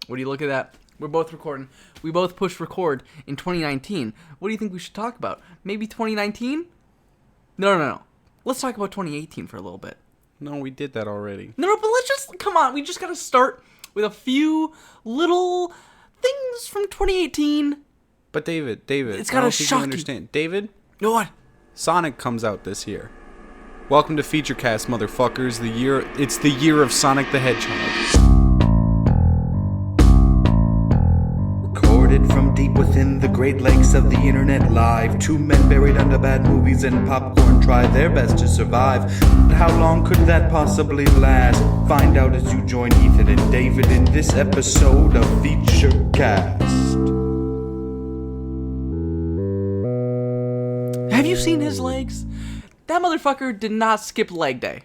What do you look at that? We're both recording. We both pushed record in 2019. What do you think we should talk about? Maybe 2019? No. Let's talk about 2018 for a little bit. No, we did that already. No, but let's just... Come on, we just gotta start with a few little things from 2018. But David, it's gotta shock you. Understand. David? No, what? Sonic comes out this year. Welcome to Featurecast, motherfuckers. It's the year of Sonic the Hedgehog. Recorded from deep within the Great Lakes of the Internet Live, two men buried under bad movies and popcorn try their best to survive. But how long could that possibly last? Find out as you join Ethan and David in this episode of Featurecast. Have you seen his legs? That motherfucker did not skip leg day.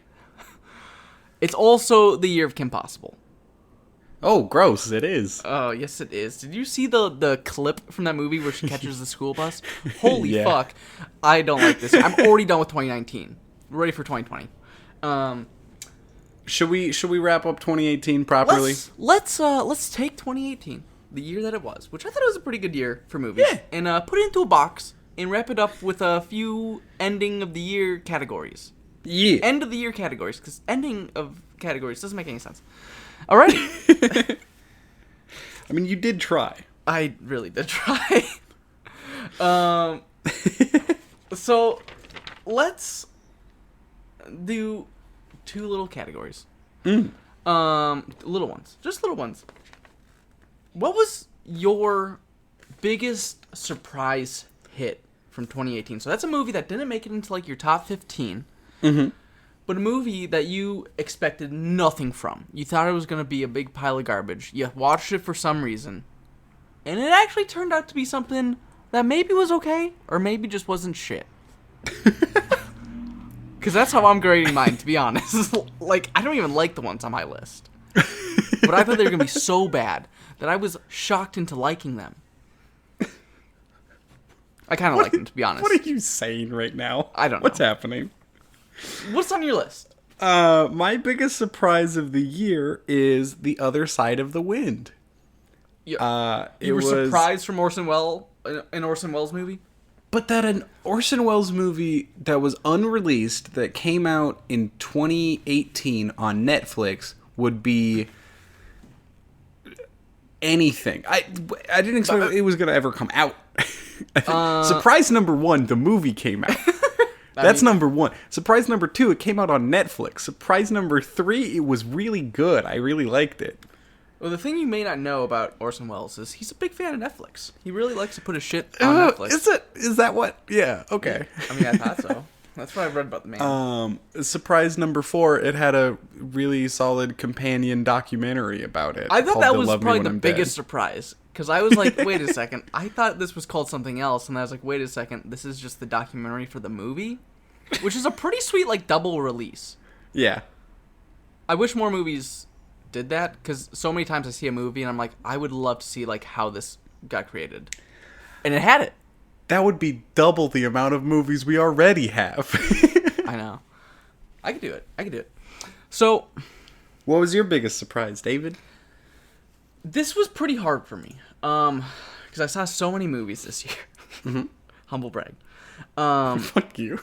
It's also the year of Kim Possible. Oh, gross, it is. Oh, yes it is. Did you see the clip from that movie where she catches the school bus? Holy fuck. I don't like this. I'm already done with 2019. Ready for 2020. Should we wrap up 2018 properly? Let's take 2018, the year that it was, which I thought was a pretty good year for movies, and put it into a box and wrap it up with a few ending of the year categories. Yeah. End of the year categories, because ending of categories doesn't make any sense. Alrighty. I mean, you did try. I really did try. So let's do two little categories. Little ones. Just little ones. What was your biggest surprise hit from 2018? So that's a movie that didn't make it into like your top 15. Mm-hmm. But a movie that you expected nothing from. You thought it was going to be a big pile of garbage. You watched it for some reason. And it actually turned out to be something that maybe was okay, or maybe just wasn't shit. Because that's how I'm grading mine, to be honest. Like, I don't even like the ones on my list. But I thought they were going to be so bad that I was shocked into liking them. I kind of like them, to be honest. What are you saying right now? I don't know. What's happening? What's on your list? My biggest surprise of the year is The Other Side of the Wind. You were surprised from an Orson Welles movie? But that an Orson Welles movie that was unreleased, that came out in 2018 on Netflix, would be anything. I didn't expect it was going to ever come out. Surprise number one, the movie came out. That's number one. Surprise number two, it came out on Netflix. Surprise number three, it was really good. I really liked it. Well, the thing you may not know about Orson Welles is he's a big fan of Netflix. He really likes to put his shit on Netflix. Is that what? Yeah, okay. I mean, I thought so. That's what I read about the man. Surprise number four, it had a really solid companion documentary about it. I thought that was probably the biggest surprise. Because I was like, wait a second. I thought this was called something else. And I was like, wait a second. This is just the documentary for the movie? Which is a pretty sweet, like, double release. Yeah. I wish more movies did that. Because so many times I see a movie and I'm like, I would love to see, like, how this got created. And it had it. That would be double the amount of movies we already have. I know. I could do it. So. What was your biggest surprise, David? This was pretty hard for me. Because I saw so many movies this year. Mm-hmm. Humble brag. Fuck you.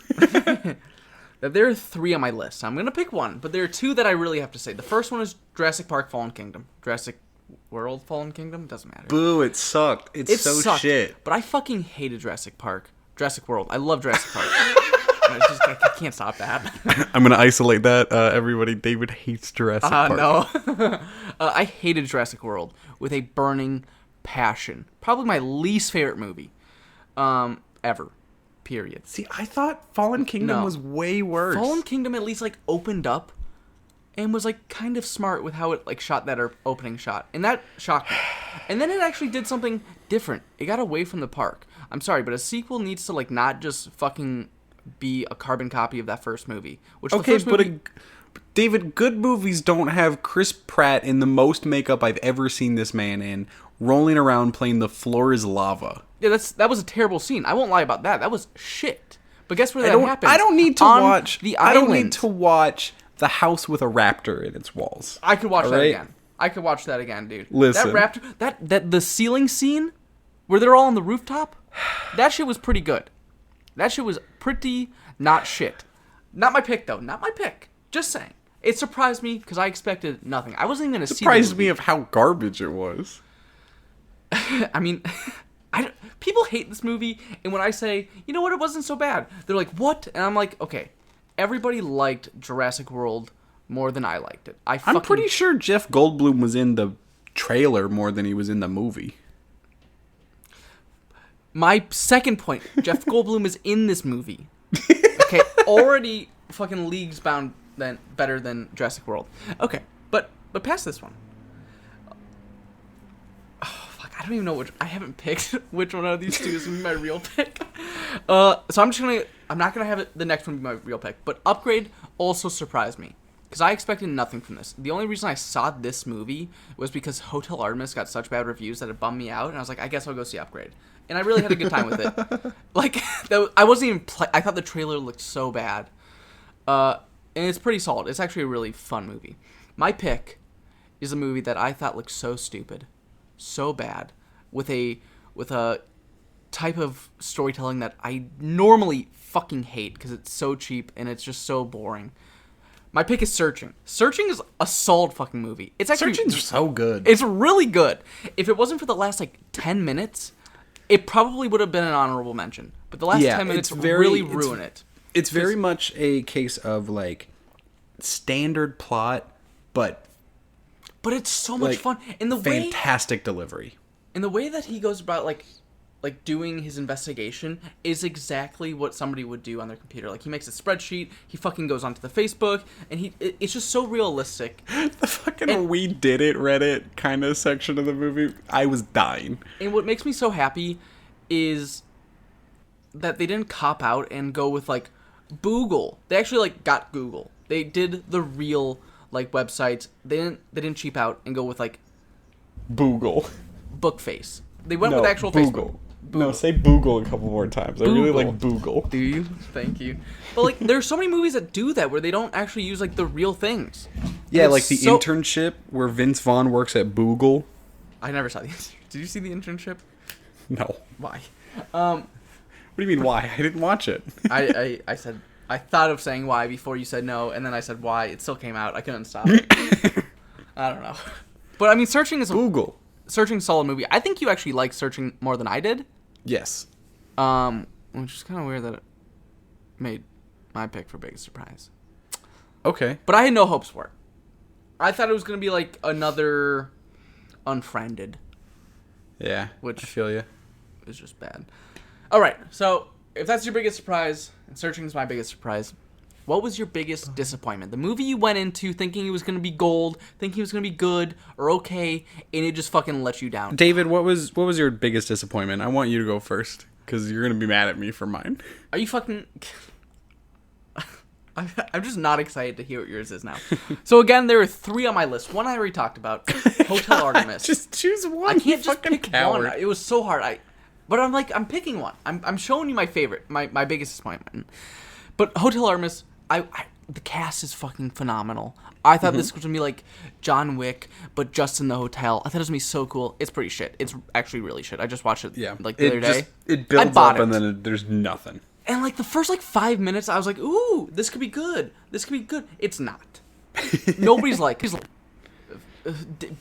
There are three on my list. I'm going to pick one. But there are two that I really have to say. The first one is Jurassic Park Fallen Kingdom. Jurassic World Fallen Kingdom? Doesn't matter. Boo, it sucked. It sucked. Shit. But I fucking hated Jurassic World. I love Jurassic Park. I can't stop that. I'm going to isolate that. Everybody, David hates Jurassic Park. No. I hated Jurassic World with a burning passion. Probably my least favorite movie ever. Period. See, I thought Fallen Kingdom was way worse. Fallen Kingdom at least, like, opened up and was, like, kind of smart with how it, like, shot that opening shot. And that shocked me. And then it actually did something different. It got away from the park. I'm sorry, but a sequel needs to, like, not just fucking be a carbon copy of that first movie. David, good movies don't have Chris Pratt in the most makeup I've ever seen this man in, rolling around playing The Floor is Lava. Yeah, that was a terrible scene. I won't lie about that. That was shit. But guess where that happened? I don't need to watch the island. I don't need to watch The House with a Raptor in its walls. I could watch that again. I could watch that again, dude. Listen. That raptor, the ceiling scene where they're all on the rooftop, that shit was pretty good. That shit was pretty not shit. Not my pick, though. Not my pick. Just saying. It surprised me because I expected nothing. I wasn't even going to see the movie. Surprised me of how garbage it was. I mean, people hate this movie, and when I say, you know what, it wasn't so bad, they're like, what? And I'm like, okay, everybody liked Jurassic World more than I liked it. I'm pretty sure Jeff Goldblum was in the trailer more than he was in the movie. My second point, Jeff Goldblum is in this movie. Okay, already fucking leagues bound better than Jurassic World. Okay, but past this one. Oh, fuck, I don't even know I haven't picked which one of these two is going to be my real pick. So I'm not going to have the next one be my real pick, but Upgrade also surprised me. Because I expected nothing from this. The only reason I saw this movie was because Hotel Artemis got such bad reviews that it bummed me out, and I was like, I guess I'll go see Upgrade. And I really had a good time with it. Like, I wasn't even I thought the trailer looked so bad. And it's pretty solid. It's actually a really fun movie. My pick is a movie that I thought looked so stupid, so bad, with a type of storytelling that I normally fucking hate because it's so cheap and it's just so boring. My pick is Searching. Searching is a solid fucking movie. It's actually Searching's so good. It's really good. If it wasn't for the last 10 minutes, it probably would have been an honorable mention. But the last 10 minutes really ruin it. It's very much a case of standard plot, but it's so much fun. And the fantastic delivery. And the way that he goes about doing his investigation is exactly what somebody would do on their computer. Like, he makes a spreadsheet, he fucking goes onto the Facebook, and it's just so realistic. The fucking We Did It Reddit kind of section of the movie, I was dying. And what makes me so happy is that they didn't cop out and go with Boogle. They actually got Google. They did the real websites. They didn't cheap out and go with Boogle. Bookface. They went with actual Boogle. Facebook. No, say Boogle a couple more times. I really like Boogle. Do you? Thank you. But there's so many movies that do that where they don't actually use the real things. Yeah, the Internship where Vince Vaughn works at Boogle. I never saw the Internship. Did you see the Internship? No. Why? What do you mean why? I didn't watch it. I said I thought of saying why before you said no, and then I said why. It still came out. I couldn't stop it. I don't know. But I mean, Searching is Boogle. Searching's a solid movie. I think you actually like Searching more than I did. Yes. Which is kind of weird that it made my pick for biggest surprise. Okay. But I had no hopes for it. I thought it was going to be another Unfriended. Yeah, which I feel you. Is just bad. All right, so if that's your biggest surprise, and Searching's my biggest surprise, what was your biggest disappointment? The movie you went into thinking it was going to be gold, thinking it was going to be good or okay, and it just fucking let you down. David, what was your biggest disappointment? I want you to go first, because you're going to be mad at me for mine. Are you fucking... I'm just not excited to hear what yours is now. So again, there are 3 on my list. One I already talked about, Hotel Artemis. Just choose one. I can't just pick coward. one. It was so hard. But I'm picking one. I'm showing you my favorite, my biggest disappointment. But Hotel Artemis, the cast is fucking phenomenal. I thought this was gonna be John Wick, but just in the hotel. I thought it was gonna be so cool. It's pretty shit. It's actually really shit. I just watched it the other day. It builds up and then there's nothing. And the first 5 minutes, I was like, ooh, this could be good. This could be good. It's not. Nobody's he's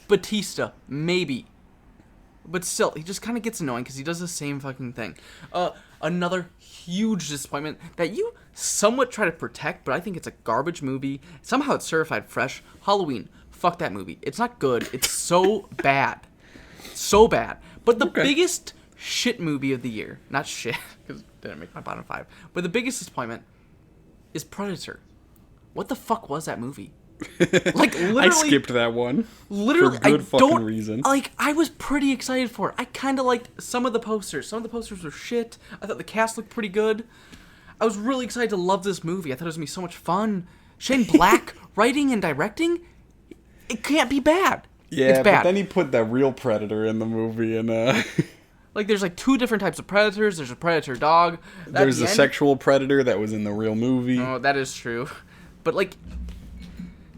Batista, maybe. But still, he just kind of gets annoying because he does the same fucking thing. Another huge disappointment that you somewhat try to protect, but I think it's a garbage movie. Somehow it's certified fresh. Halloween. Fuck that movie. It's not good. It's so bad. So bad. But the biggest shit movie of the year, not shit, because it didn't make my bottom 5, but the biggest disappointment is Predator. What the fuck was that movie? Literally, I skipped that one. Literally, for good fucking reasons. I was pretty excited for it. I kind of liked some of the posters. Some of the posters were shit. I thought the cast looked pretty good. I was really excited to love this movie. I thought it was gonna be so much fun. Shane Black writing and directing. It can't be bad. Yeah, it's bad. But then he put that real Predator in the movie, and there's 2 different types of predators. There's a predator dog. There's a sexual predator that was in the real movie. Oh, that is true. But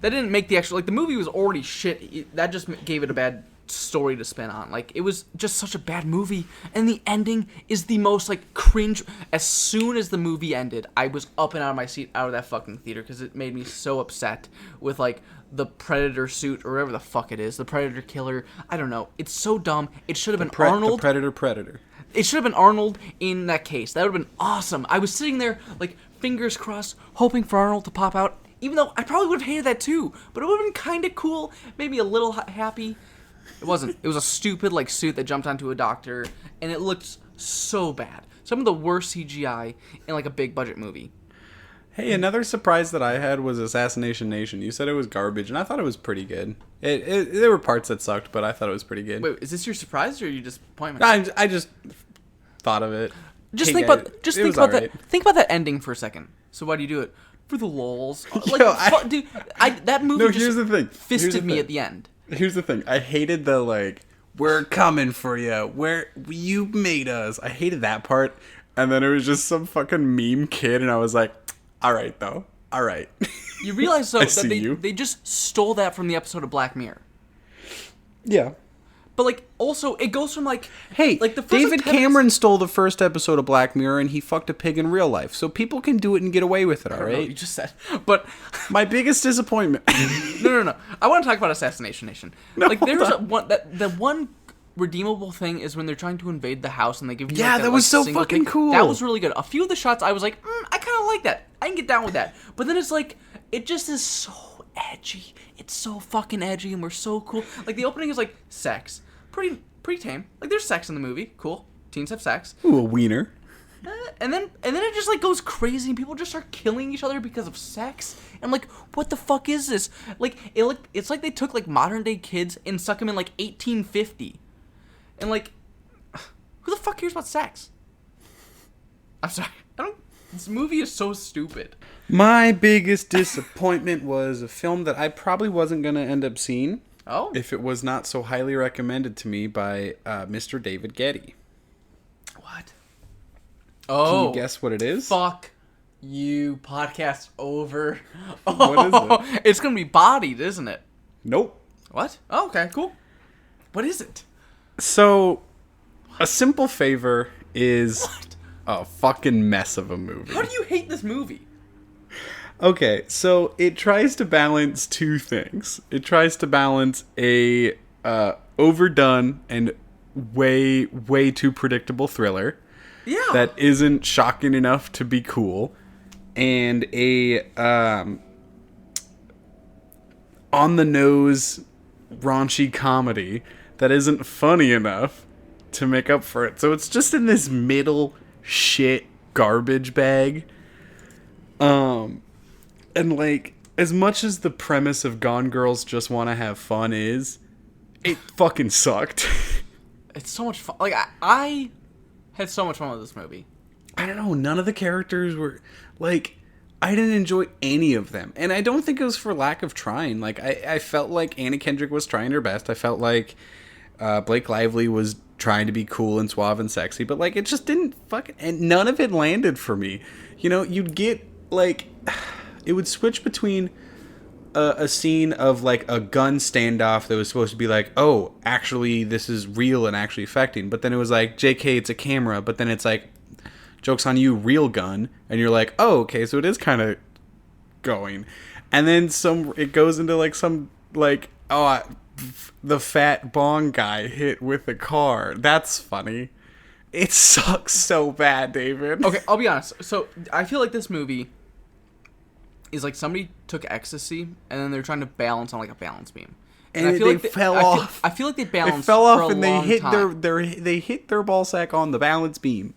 That didn't make the actual... Like, the movie was already shit. That just gave it a bad story to spin on. Like, it was just such a bad movie. And the ending is the most, like, cringe... As soon as the movie ended, I was up and out of my seat out of that fucking theater because it made me so upset with, like, the Predator suit or whatever the fuck it is. The Predator killer. I don't know. It's so dumb. It should have been Arnold. The Predator. It should have been Arnold in that case. That would have been awesome. I was sitting there, like, fingers crossed, hoping for Arnold to pop out. Even though I probably would have hated that too. But it would have been kind of cool. Maybe a little happy. It wasn't. It was a stupid, like, suit that jumped onto a doctor. And it looked so bad. Some of the worst CGI in, like, a big budget movie. Hey, another surprise that I had was Assassination Nation. You said it was garbage, and I thought it was pretty good. There were parts that sucked, but I thought it was pretty good. Wait, is this your surprise or are you disappointment? I just thought of it. Think about that ending for a second. So why do you do it? For the lulz. Like, dude, that movie here's the thing. Fisted me at the end. Here's the thing. I hated the, like, we're coming for you. You made us. I hated that part. And then it was just some fucking meme kid, and I was like, all right, though. All right. You realize, though, that they just stole that from the episode of Black Mirror. Yeah. But, like, also, it goes from, like... Hey, like the first David Cameron stole the first episode of Black Mirror, and he fucked a pig in real life. So people can do it and get away with it, all right? You just said. But... My biggest disappointment. No. I want to talk about Assassination Nation. No, like, there's the one redeemable thing is when they're trying to invade the house and they give you that was so fucking cool. That was really good. A few of the shots I was like, I kind of like that. I can get down with that. But then it's like, it just is so edgy. It's so fucking edgy and we're so cool. Like, the opening is like sex. Pretty tame. Like, there's sex in the movie. Cool. Teens have sex. Ooh, a wiener. And then it just, like, goes crazy and people just start killing each other because of sex. And I'm like, what the fuck is this? Like, it's like they took, like, modern day kids and stuck them in, like, 1850. And, like, who the fuck cares about sex? I'm sorry. This movie is so stupid. My biggest disappointment was a film that I probably wasn't going to end up seeing. Oh? If it was not so highly recommended to me by Mr. David Getty. What? Oh. Can you guess what it is? Fuck you. Podcast over. What is it? It's going to be Bodied, isn't it? Nope. What? Oh, okay, cool. What is it? So, A Simple Favor is a fucking mess of a movie. How do you hate this movie? Okay, so it tries to balance two things. It tries to balance a overdone and way too predictable thriller. Yeah. That isn't shocking enough to be cool, and a on the nose raunchy comedy that isn't funny enough to make up for it. So it's just in this middle shit garbage bag. And, like, as much as the premise of Gone Girls Just Want to Have Fun is, it fucking sucked. It's so much fun. Like, I had so much fun with this movie. I don't know. None of the characters were, like, I didn't enjoy any of them. And I don't think it was for lack of trying. Like, I felt like Anna Kendrick was trying her best. I felt like Blake Lively was trying to be cool and suave and sexy. But, like, it just didn't fucking... And none of it landed for me. You know, you'd get, like... It would switch between a scene of, like, a gun standoff that was supposed to be like, oh, actually, this is real and actually affecting. But then it was like, JK, it's a camera. But then it's like, joke's on you, real gun. And you're like, oh, okay, so it is kind of going. And then it goes into, like, some, like, the fat bong guy hit with a car. That's funny. It sucks so bad, David. Okay, I'll be honest. So, I feel like this movie... is like somebody took ecstasy and then they're trying to balance on like a balance beam. And I feel like they fell off. I feel like they balanced. They fell off for a and they long hit time. they hit their ball sack on the balance beam.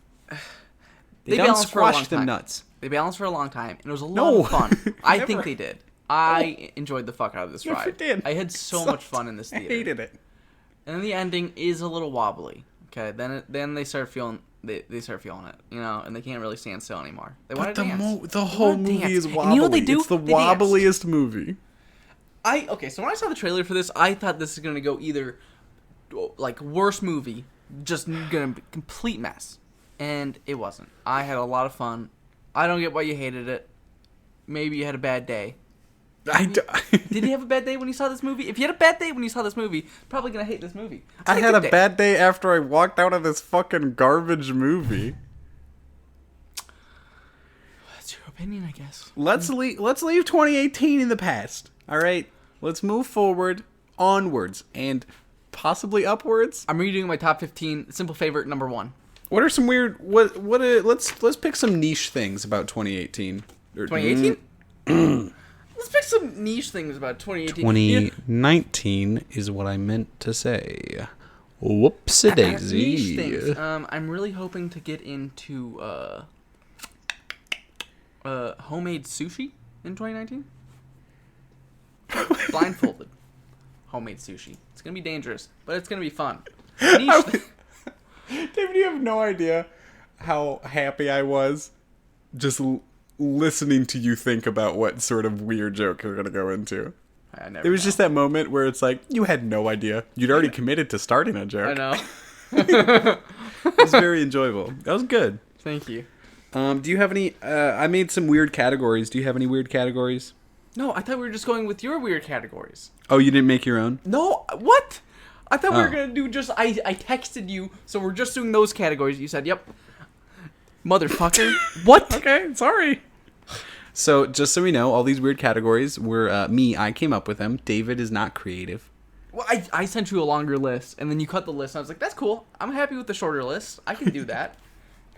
They don't balanced for a long squash them time. nuts. They balanced for a long time and it was a lot of fun. I think they did. I enjoyed the fuck out of this ride. Never did. I had so much fun in this theater. I hated it. And then the ending is a little wobbly. Okay, then they start feeling. They start feeling it, you know, and they can't really stand still anymore. They want to dance. The whole movie is wobbly. And you know what they do? It's the They dance. wobbliest movie. So when I saw the trailer for this, I thought this is gonna go either like worst movie, just gonna be complete mess, and it wasn't. I had a lot of fun. I don't get why you hated it. Maybe you had a bad day. Did he have a bad day when he saw this movie? If you had a bad day when you saw this movie, probably gonna hate this movie. I had a bad day after I walked out of this fucking garbage movie. That's your opinion, I guess. Let's leave 2018 in the past. All right, let's move forward, onwards, and possibly upwards. I'm redoing my top 15. Simple favorite number 1. What are some weird? Let's pick some niche things about 2018. 2018. Let's pick some niche things about 2018. 2019 is what I meant to say. Whoopsie daisy. Niche things. I'm really hoping to get into homemade sushi in 2019. Blindfolded homemade sushi. It's gonna be dangerous, but it's gonna be fun. Niche David, you have no idea how happy I was just listening to you think about what sort of weird joke you're going to go into. It was just that moment where it's like, you had no idea. You'd already committed to starting a joke. I know. It was very enjoyable. That was good. Thank you. Do you have any... I made some weird categories. Do you have any weird categories? No, I thought we were just going with your weird categories. Oh, you didn't make your own? No, what? I thought we were going to do just... I texted you, so we're just doing those categories. You said, yep. Motherfucker. What? Okay, sorry. So, just so we know, all these weird categories were I came up with them. David is not creative. Well, I sent you a longer list, and then you cut the list, and I was like, that's cool. I'm happy with the shorter list. I can do that.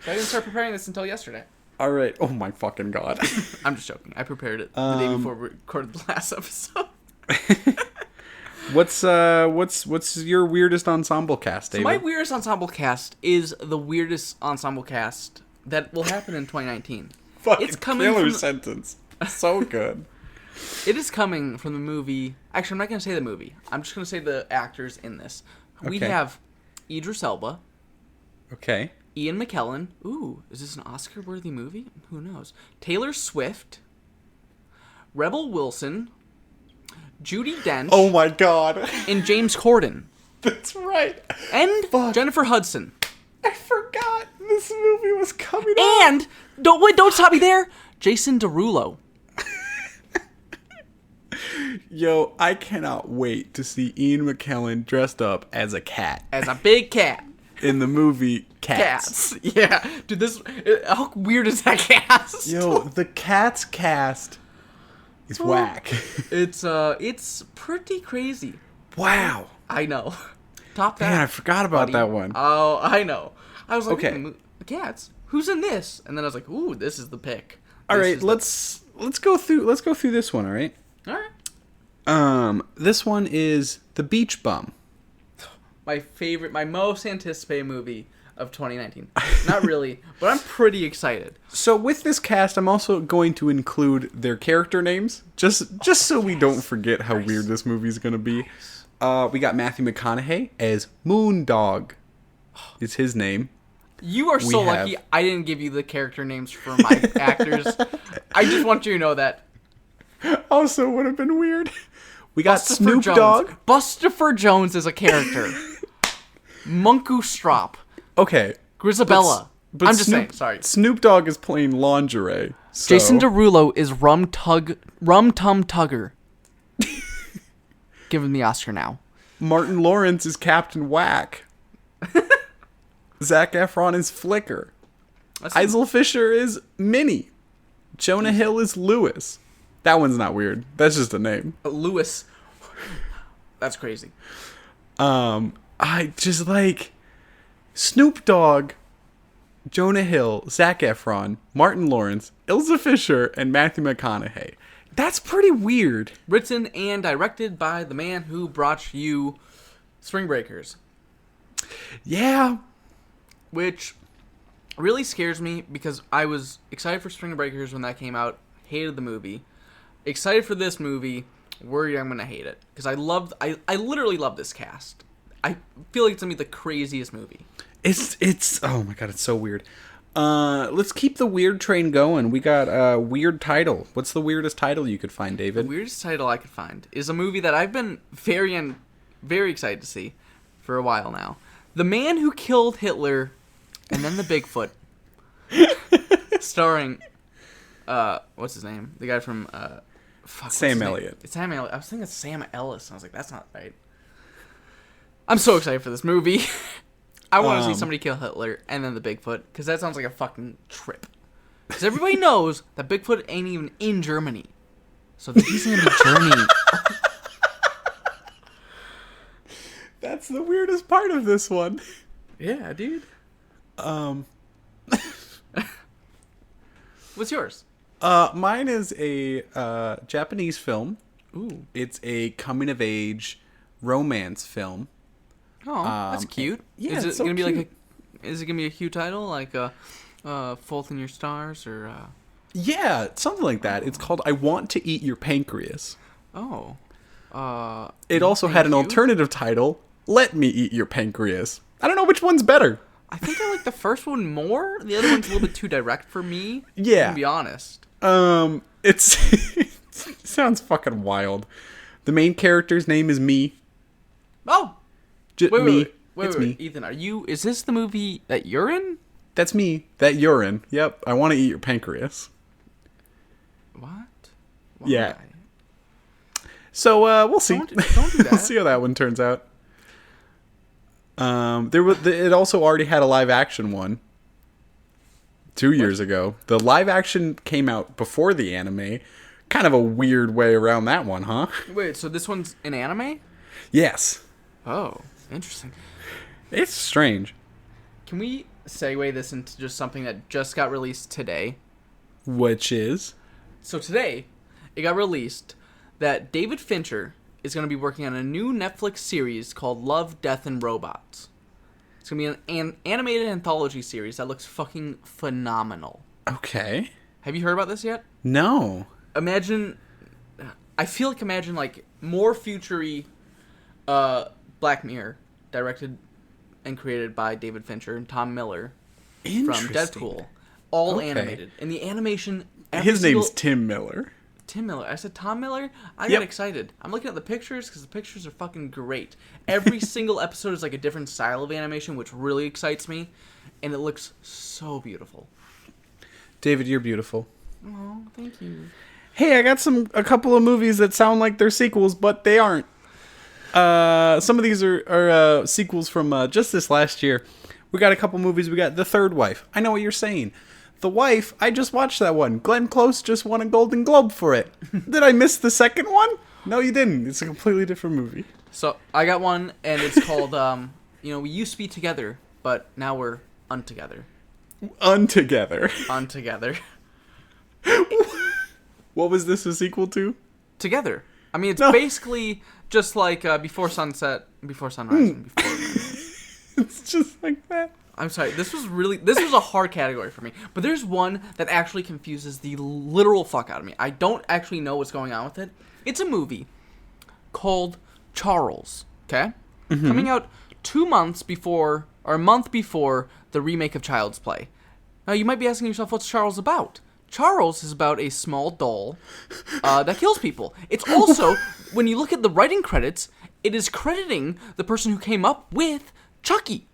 So I didn't start preparing this until yesterday. All right. Oh, my fucking God. I'm just joking. I prepared it the day before we recorded the last episode. What's your weirdest ensemble cast, David? So my weirdest ensemble cast is the weirdest ensemble cast that will happen in 2019. Fucking it's coming killer from sentence. So good. It is coming from the movie. Actually, I'm not going to say the movie. I'm just going to say the actors in this. We Okay. have Idris Elba, Okay. Ian McKellen. Ooh, is this an Oscar-worthy movie? Who knows? Taylor Swift, Rebel Wilson, Judi Dench, Oh my God. and James Corden. That's right. And Fuck. Jennifer Hudson. I forgot this movie was coming out. And, don't stop me there, Jason Derulo. Yo, I cannot wait to see Ian McKellen dressed up as a cat As a big cat. in the movie Cats. Yeah. Dude, how weird is that cast? Yo, the Cats cast is whack. It's pretty crazy. Wow. I know. Top that. Man, I forgot about buddy. that one. Oh, I know. I was like, Okay. Cats. Who's in this? And then I was like, ooh, this is the pick. All This right, is let's go through this one, all right? All right. This one is The Beach Bum. My favorite, my most anticipated movie of 2019. Not really, but I'm pretty excited. So with this cast, I'm also going to include their character names, just so we don't forget how weird this movie is going to be. We got Matthew McConaughey as Moondog, is his name. You are so lucky I didn't give you the character names for my actors. I just want you to know that. Also would have been weird. We got Bustopher Snoop Jones. Dogg. Bustopher Jones is a character. Munku Strop. Okay. Grisabella. But I'm just Snoop, saying, sorry. Snoop Dogg is playing lingerie. So. Jason Derulo is Rum Tum Tugger. Give him the Oscar now. Martin Lawrence is Captain Whack. Zac Efron is Flicker. Isla Fisher is Minnie. Jonah Hill is Lewis. That one's not weird. That's just a name. Lewis. That's crazy. I just like Snoop Dogg, Jonah Hill, Zac Efron, Martin Lawrence, Isla Fisher, and Matthew McConaughey. That's pretty weird. Written and directed by the man who brought you Spring Breakers. Yeah. Which really scares me because I was excited for Spring Breakers when that came out. Hated the movie. Excited for this movie. Worried I'm going to hate it. Because I literally love this cast. I feel like it's going to be the craziest movie. It's oh my god, it's so weird. Let's keep the weird train going. We got a weird title. What's the weirdest title you could find, David? The weirdest title I could find is a movie that I've been very excited to see for a while now. The Man Who Killed Hitler and Then the Bigfoot. Starring, what's his name? The guy from Fuck, Sam Elliott. It's Sam Elliott. I was thinking Sam Ellis. And I was like, that's not right. I'm so excited for this movie. I want to see somebody kill Hitler and then the Bigfoot, because that sounds like a fucking trip. Because everybody knows that Bigfoot ain't even in Germany. So he's going to be Germany. That's the weirdest part of this one. Yeah, dude. What's yours? Mine is a Japanese film. Ooh. It's a coming-of-age romance film. Oh, that's cute. Yeah, is it it's so gonna be cute. Is it gonna be a cute title like Fault in Your Stars or? Yeah, something like that. It's called I Want to Eat Your Pancreas. Oh. It also had an alternative title, Let Me Eat Your Pancreas. I don't know which one's better. I think I like the first one more. The other one's a little bit too direct for me. Yeah. To be honest. It's it sounds fucking wild. The main character's name is Me. Oh. Wait, me. Ethan, is this the movie that you're in? That's me. That urine. Yep. I want to eat your pancreas. What? Why? Yeah. So we'll see. Don't do that. We'll see how that one turns out. It also already had a live action one 2 years ago. The live action came out before the anime. Kind of a weird way around that one, huh? Wait, so this one's an anime? Yes. Oh, interesting. It's strange. Can we segue this into just something that just got released today? Which is? So today, it got released that David Fincher is going to be working on a new Netflix series called Love, Death, and Robots. It's going to be an animated anthology series that looks fucking phenomenal. Okay. Have you heard about this yet? No. Imagine more future-y Black Mirror, directed and created by David Fincher and Tom Miller from Deadpool. All animated. And the animation... His name's Tim Miller. Tim Miller. I said Tom Miller? I got excited. I'm looking at the pictures because the pictures are fucking great. Every single episode is like a different style of animation, which really excites me. And it looks so beautiful. David, you're beautiful. Oh, thank you. Hey, I got a couple of movies that sound like they're sequels, but they aren't. Some of these are sequels from just this last year. We got a couple movies. We got The Third Wife. I know what you're saying. The Wife, I just watched that one. Glenn Close just won a Golden Globe for it. Did I miss the second one? No, you didn't. It's a completely different movie. So, I got one, and it's called, we used to be together, but now we're untogether. Untogether. Untogether. What was this a sequel to? Together. I mean, it's basically just like Before Sunset, Before Sunrise, and Before... It's just like that. I'm sorry, this was a hard category for me. But there's one that actually confuses the literal fuck out of me. I don't actually know what's going on with it. It's a movie called Charles, okay? Mm-hmm. Coming out 2 months before, or a month before, the remake of Child's Play. Now, you might be asking yourself, what's Charles about? Charles is about a small doll that kills people. It's also, when you look at the writing credits, it is crediting the person who came up with Chucky.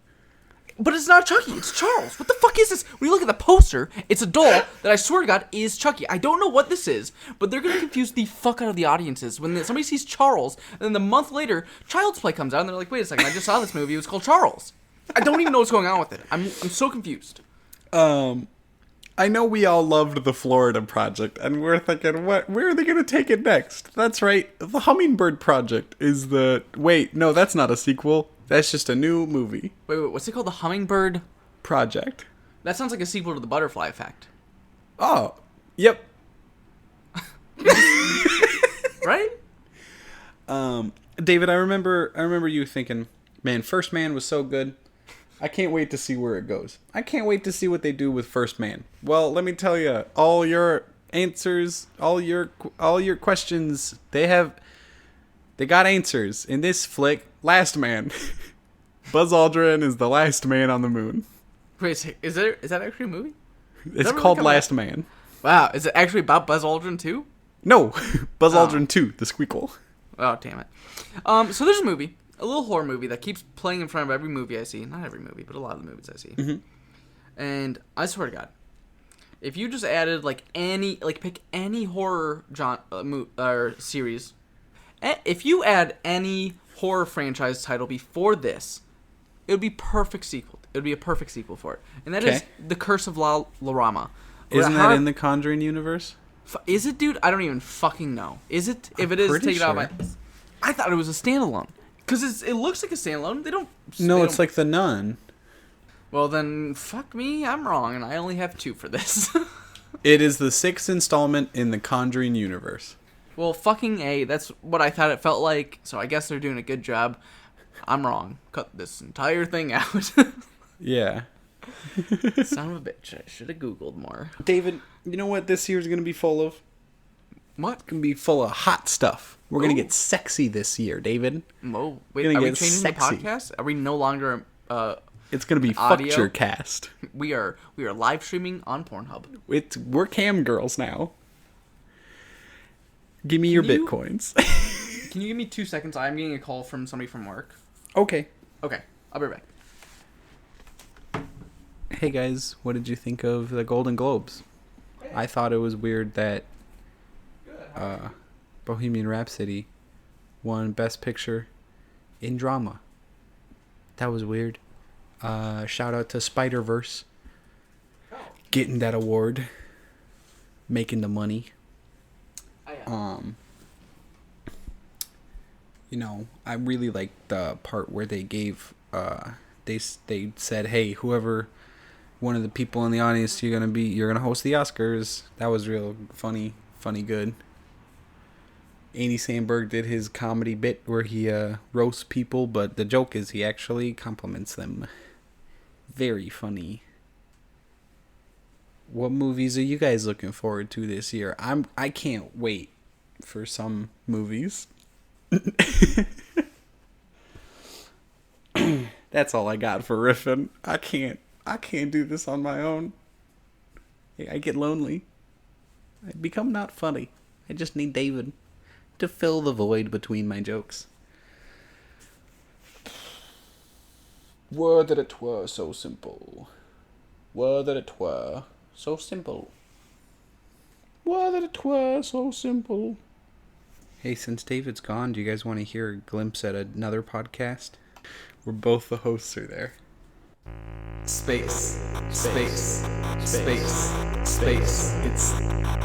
But it's not Chucky, it's Charles. What the fuck is this? When you look at the poster, it's a doll that I swear to God is Chucky. I don't know what this is, but they're going to confuse the fuck out of the audiences when somebody sees Charles, and then a month later, Child's Play comes out, and they're like, wait a second, I just saw this movie, it was called Charles. I don't even know what's going on with it. I'm so confused. I know we all loved the Florida Project, and we're thinking, where are they going to take it next? That's right, the Hummingbird Project is wait, no, that's not a sequel. That's just a new movie. Wait, what's it called? The Hummingbird Project. That sounds like a sequel to The Butterfly Effect. Oh, yep. Right? David, I remember you thinking, man, First Man was so good. I can't wait to see where it goes. I can't wait to see what they do with First Man. Well, let me tell you, all your answers, all your questions, they got answers in this flick. Last Man. Buzz Aldrin is the last man on the moon. Wait, is that actually a movie? It's called Last Man. Wow, is it actually about Buzz Aldrin too? No, Buzz Aldrin 2, the Squeakle. Oh, damn it. So there's a movie, a little horror movie that keeps playing in front of every movie I see. Not every movie, but a lot of the movies I see. Mm-hmm. And I swear to God, If you just added pick any horror or series, if you add any horror franchise title before this, it would be perfect sequel. It would be a perfect sequel for it, and that is The Curse of La Llorona. Isn't that in the Conjuring universe? Is it, dude? I don't even fucking know. Is it? If it is, take it out of my... I thought it was a standalone. Because it looks like a standalone. They don't... No, it's like The Nun. Well, then, fuck me. I'm wrong, and I only have 2 for this. It is the 6th installment in the Conjuring universe. Well, fucking A. That's what I thought it felt like, so I guess they're doing a good job. I'm wrong. Cut this entire thing out. Yeah. Son of a bitch. I should have Googled more. David, you know what this year's going to be full of? What? It's going to be full of hot stuff. We're going to get sexy this year, David. Whoa. Wait, are we changing sexy. The podcast? Are we no longer... it's going to be audio? Fuck Your Cast. We are live streaming on Pornhub. We're cam girls now. Give me your bitcoins. Can you give me 2 seconds? I'm getting a call from somebody from work. Okay. Okay. I'll be right back. Hey guys, what did you think of the Golden Globes? I thought it was weird that Bohemian Rhapsody won Best Picture in Drama. That was weird. Shout out to Spider-Verse getting that award, making the money. You know, I really liked the part where they gave they said, hey, whoever one of the people in the audience you're gonna host the Oscars. That was real funny good. Andy Samberg did his comedy bit where he roasts people, but the joke is he actually compliments them. Very funny. What movies are you guys looking forward to this year? I can't wait for some movies. That's all I got for riffing. I can't do this on my own. I get lonely. I become not funny. I just need David to fill the void between my jokes. Were that it were so simple. Were that it were so simple. Were that it were so simple. Hey, since David's gone, do you guys want to hear a glimpse at another podcast? Where both the hosts are there. Space. It's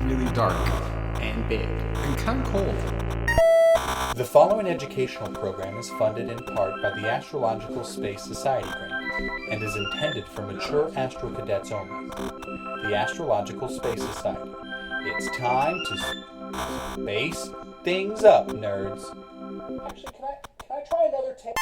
really dark And big. and kind of cold. The following educational program is funded in part by the Astrological Space Society grant and is intended for mature astro cadets only. The Astrological Space Society. It's time to space things up, nerds. Actually, can I try another take?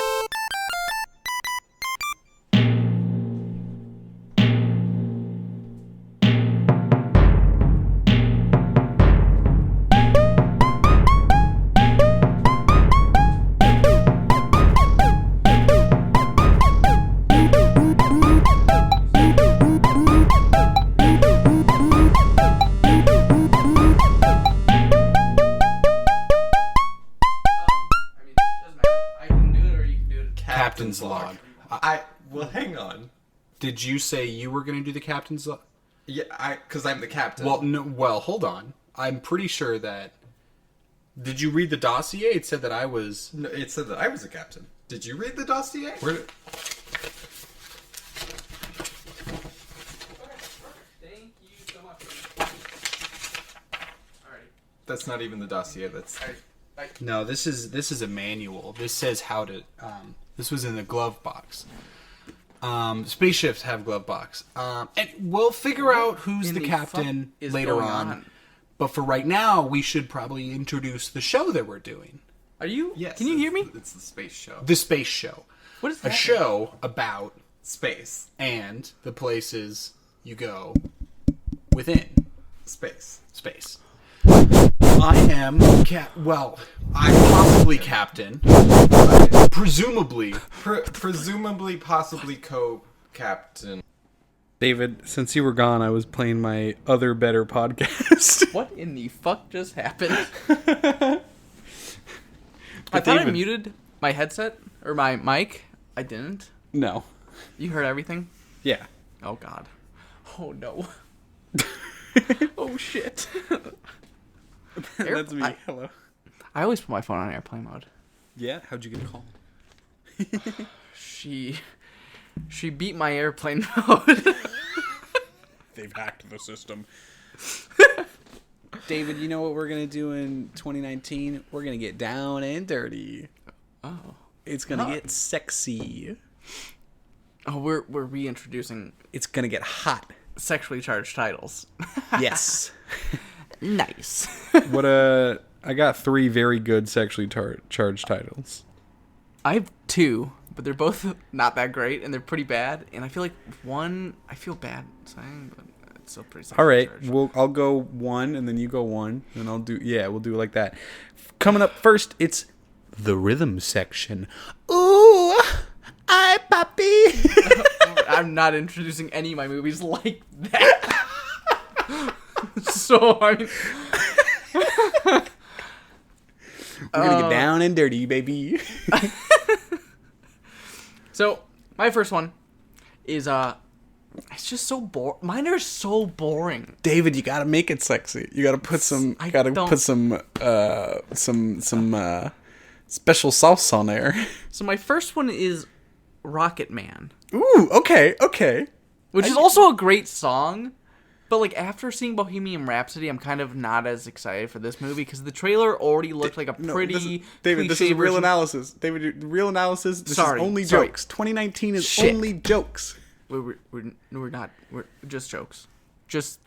Captain's log. Well, hang on. Did you say you were going to do the captain's log? Yeah, because I'm the captain. Well, no. Well, hold on. I'm pretty sure that. Did you read the dossier? It said that I was. No, it said that I was a captain. Did you read the dossier? Thank you so much. Alright. That's not even the dossier. That's. No, this is a manual. This says how to. This was in the glove box. Spaceships have glove box. And we'll figure out who's the captain later on. But for right now, we should probably introduce the show that we're doing. Are you? Yes. Can you hear me? It's the space show. The space show. What is that? A show about Space. and the places you go within Space. space. I am I'm possibly captain. Presumably. Presumably, possibly co-captain. David, since you were gone, I was playing my other better podcast. What in the fuck just happened? I thought I muted my headset or my mic. I didn't. No. You heard everything? Yeah. Oh god. Oh no. Oh shit. That's me. Hello. I always put my phone on airplane mode. Yeah? How'd you get a call? She beat my airplane mode. They've hacked the system. David, you know what we're going to do in 2019? We're going to get down and dirty. Oh. It's going to get sexy. Oh, we're reintroducing It's going to get hot. sexually charged titles. Yes. Nice. What I got 3 very good sexually charged titles. I have 2, but they're both not that great, and they're pretty bad. And I feel like one, I feel bad saying, but it's still pretty sexually All right, charged. I'll go 1, and then you go 1, and we'll do it like that. Coming up first, it's the rhythm section. Ooh, I poppy. I'm not introducing any of my movies like that. So, I mean... We're gonna get down and dirty, baby. So, my first one is, it's just so boring. Mine are so boring. David, you gotta make it sexy. You gotta put some. Some special sauce on there. So, my first one is Rocket Man, Ooh, okay. which is also a great song. But, like, after seeing Bohemian Rhapsody, I'm kind of not as excited for this movie because the trailer already looked like a pretty David, this cliche is real version. analysis. David, real analysis. This Sorry, is only sorry. jokes. 2019 is Shit. only jokes. We're not. We're just jokes. Just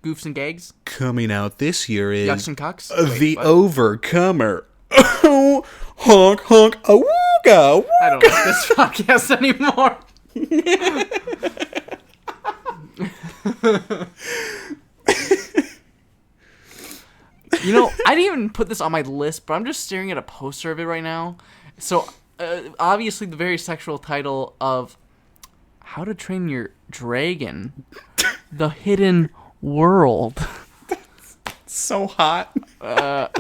goofs and gags. Coming out this year is Yucks and cucks. The Wait, what? Overcomer. Oh, honk, honk, awooga. I don't like this podcast anymore. You know, I didn't even put this on my list, but I'm just staring at a poster of it right now. So, obviously, the very sexual title of How to Train Your Dragon, The Hidden World. So hot. That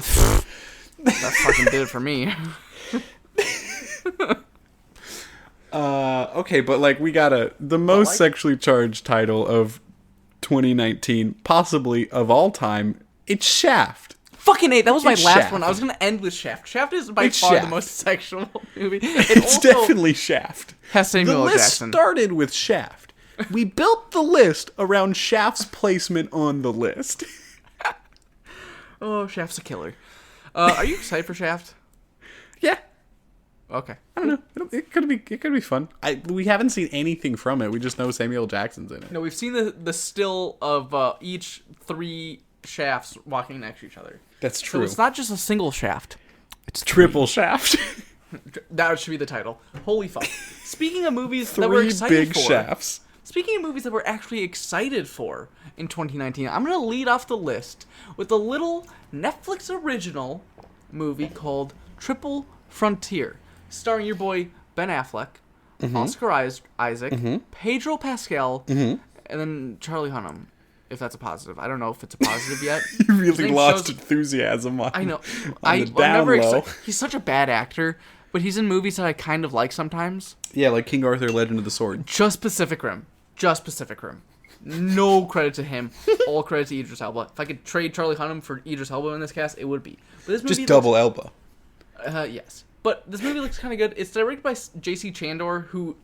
fucking did it for me. Okay, but like we got the most sexually charged title of 2019, possibly of all time. It's Shaft. Fucking A, that was my It's last Shaft. one. I was going to end with Shaft. Shaft is by It's far Shaft. the most sexual movie. It's definitely Shaft. has Samuel The L. list Jackson. started with Shaft. We built the list around Shaft's placement on the list. Oh, Shaft's a killer. Are you excited for Shaft? Yeah. Okay. I don't know. It could be fun. We haven't seen anything from it. We just know Samuel Jackson's in it. No, we've seen the still of each 3 shafts walking next to each other. That's So true. it's not just a single shaft. It's Triple Shaft. That should be the title. Holy fuck. Speaking of movies that we're 3 excited big for. shafts. Speaking of movies that we're actually excited for in 2019, I'm going to lead off the list with a little Netflix original movie called Triple Frontier, starring your boy Ben Affleck, Oscar Isaac, Pedro Pascal, and then Charlie Hunnam, if that's a positive. I don't know if it's a positive yet. You His really name lost shows- enthusiasm on I know. on the I'm down never low. excited. He's such a bad actor, but he's in movies that I kind of like sometimes. Yeah, like King Arthur, Legend of the Sword. Just Pacific Rim. No credit to him. All credit to Idris Elba. If I could trade Charlie Hunnam for Idris Elba in this cast, it would be. But this movie Just double elbow. yes. But this movie looks kind of good. It's directed by J.C. Chandor, who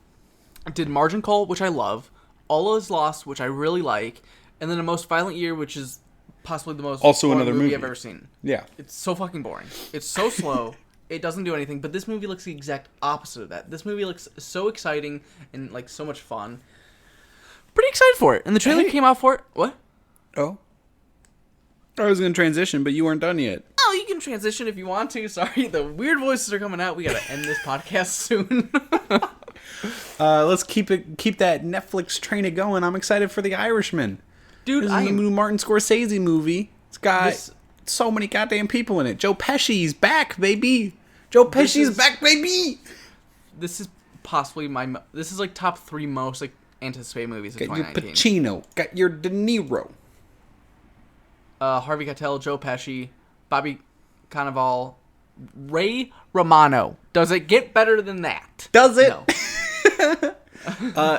did Margin Call, which I love, All Is Lost, which I really like, and then A Most Violent Year, which is possibly the most Also boring another movie movie. I've ever seen. Yeah. It's so fucking boring. It's so slow. It doesn't do anything. But this movie looks the exact opposite of that. This movie looks so exciting and like so much fun. Pretty excited for it. And the trailer came out for it. What? Oh. I was going to transition, but you weren't done yet. Oh, you can transition if you want to. Sorry, the weird voices are coming out. We gotta end this podcast soon. Let's keep that Netflix train going. I'm excited for The Irishman. Dude, This is the new Martin Scorsese movie. It's got This- so many goddamn people in it. Joe Pesci's back, baby. Joe Pesci's back, baby. This is possibly this is like top 3 most like anticipated movies of Got your 2019. Pacino. Got your De Niro. Harvey Keitel, Joe Pesci, Bobby Cannavale, Ray Romano. Does it get better than that? Does it? No.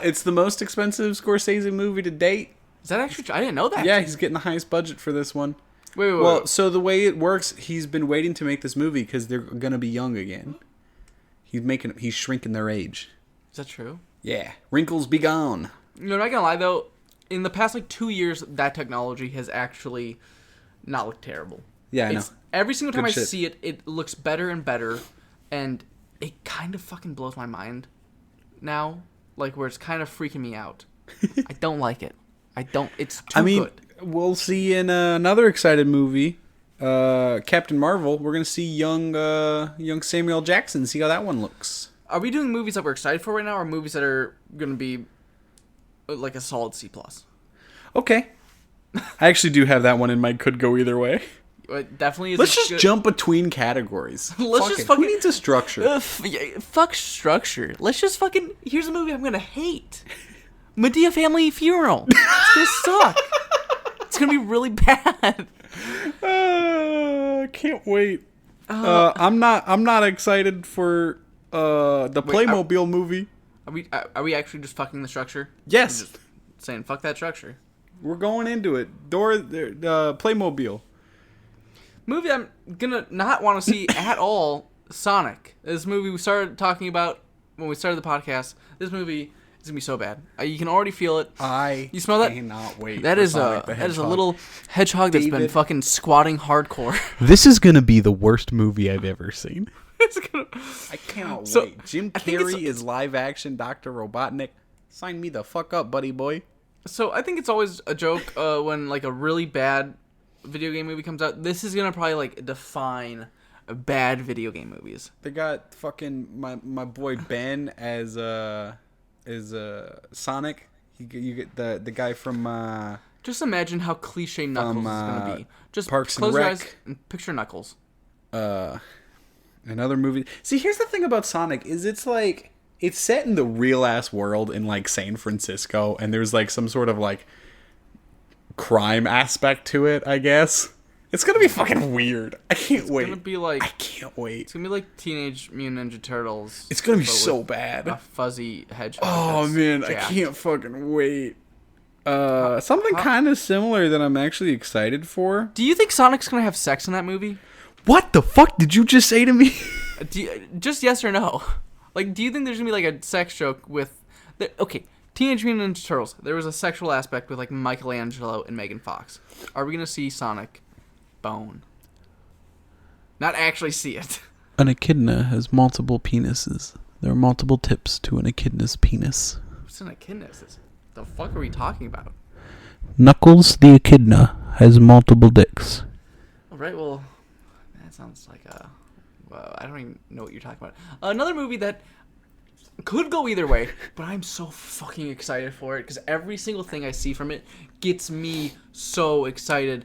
It's the most expensive Scorsese movie to date. Is that actually? I didn't know that. Yeah, he's getting the highest budget for this one. Wait. Well, so the way it works, he's been waiting to make this movie because they're gonna be young again. He's shrinking their age. Is that true? Yeah, wrinkles be gone. I'm not gonna lie though. In the past 2 years, that technology has actually not looked terrible. Yeah, I know. Every single time Good I shit. see it, it looks better and better, and it kind of fucking blows my mind now. Like, where it's kind of freaking me out. I don't like it. It's too good. We'll see in another excited movie, Captain Marvel. We're gonna see young Samuel Jackson. See how that one looks. Are we doing movies that we're excited for right now, or movies that are gonna be like a solid C+? Okay. I actually do have that one in my could go either way. It definitely is. Let's just jump between categories. Let's just fucking. Who needs a structure? Fuck structure. Let's just fucking. Here's a movie I'm gonna hate. Medea Family Funeral. It's gonna suck. It's gonna be really bad. Can't wait. I'm not excited for the Playmobil movie. Are we actually just fucking the structure? Yes. We're just saying fuck that structure. We're going into it. Playmobil. Movie I'm gonna not want to see at all. Sonic. This movie we started talking about when we started the podcast. This movie is gonna be so bad. You can already feel it. You smell that? Cannot wait. That is a little hedgehog that's been David. fucking squatting hardcore. This is gonna be the worst movie I've ever seen. I cannot So, wait. Jim I think it's- Carrey is live action Dr. Robotnik. Sign me the fuck up, buddy boy. So I think it's always a joke when like a really bad video game movie comes out. This is gonna probably like define bad video game movies. They got fucking my boy Ben as Sonic. You get the guy from Just imagine how cliche Knuckles is gonna be. Just Parks and close your Rec. eyes and picture Knuckles. another movie. See, here's the thing about Sonic is it's like it's set in the real ass world in like San Francisco, and there's like some sort of like crime aspect to it, I guess. It's gonna be fucking weird. I can't wait. It's gonna be like I can't wait. It's gonna be like Teenage Mutant Ninja Turtles. It's gonna be but so with bad. A fuzzy hedgehog. Oh that's man, I jacked. can't fucking wait. Something kind of similar that I'm actually excited for. Do you think Sonic's gonna have sex in that movie? What the fuck did you just say to me? Just yes or no. Like, do you think there's gonna be like a sex joke with? Okay, Teenage Mutant Ninja Turtles. There was a sexual aspect with like Michelangelo and Megan Fox. Are we gonna see Sonic bone? Not actually see it. An echidna has multiple penises. There are multiple tips to an echidna's penis. What's an echidna? The fuck are we talking about? Knuckles the echidna has multiple dicks. All right, well, that sounds like I don't even know what you're talking about. Another movie that could go either way, but I'm so fucking excited for it because every single thing I see from it gets me so excited.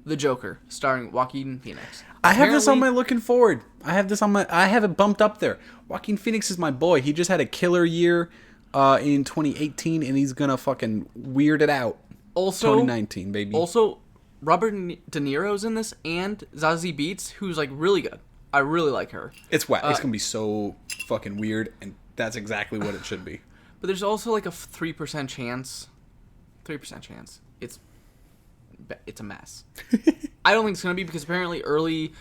The Joker, starring Joaquin Phoenix. I have this on my Apparently- looking forward. I have it bumped up there. Joaquin Phoenix is my boy. He just had a killer year in 2018, and he's gonna fucking weird it out. Also 2019, baby. Also, Robert De Niro's in this, and Zazie Beetz, who's like really good. I really like her. It's wet. It's gonna be so fucking weird, and that's exactly what it should be. But there's also like a 3% chance. 3% chance. It's a mess. I don't think it's gonna be because apparently early,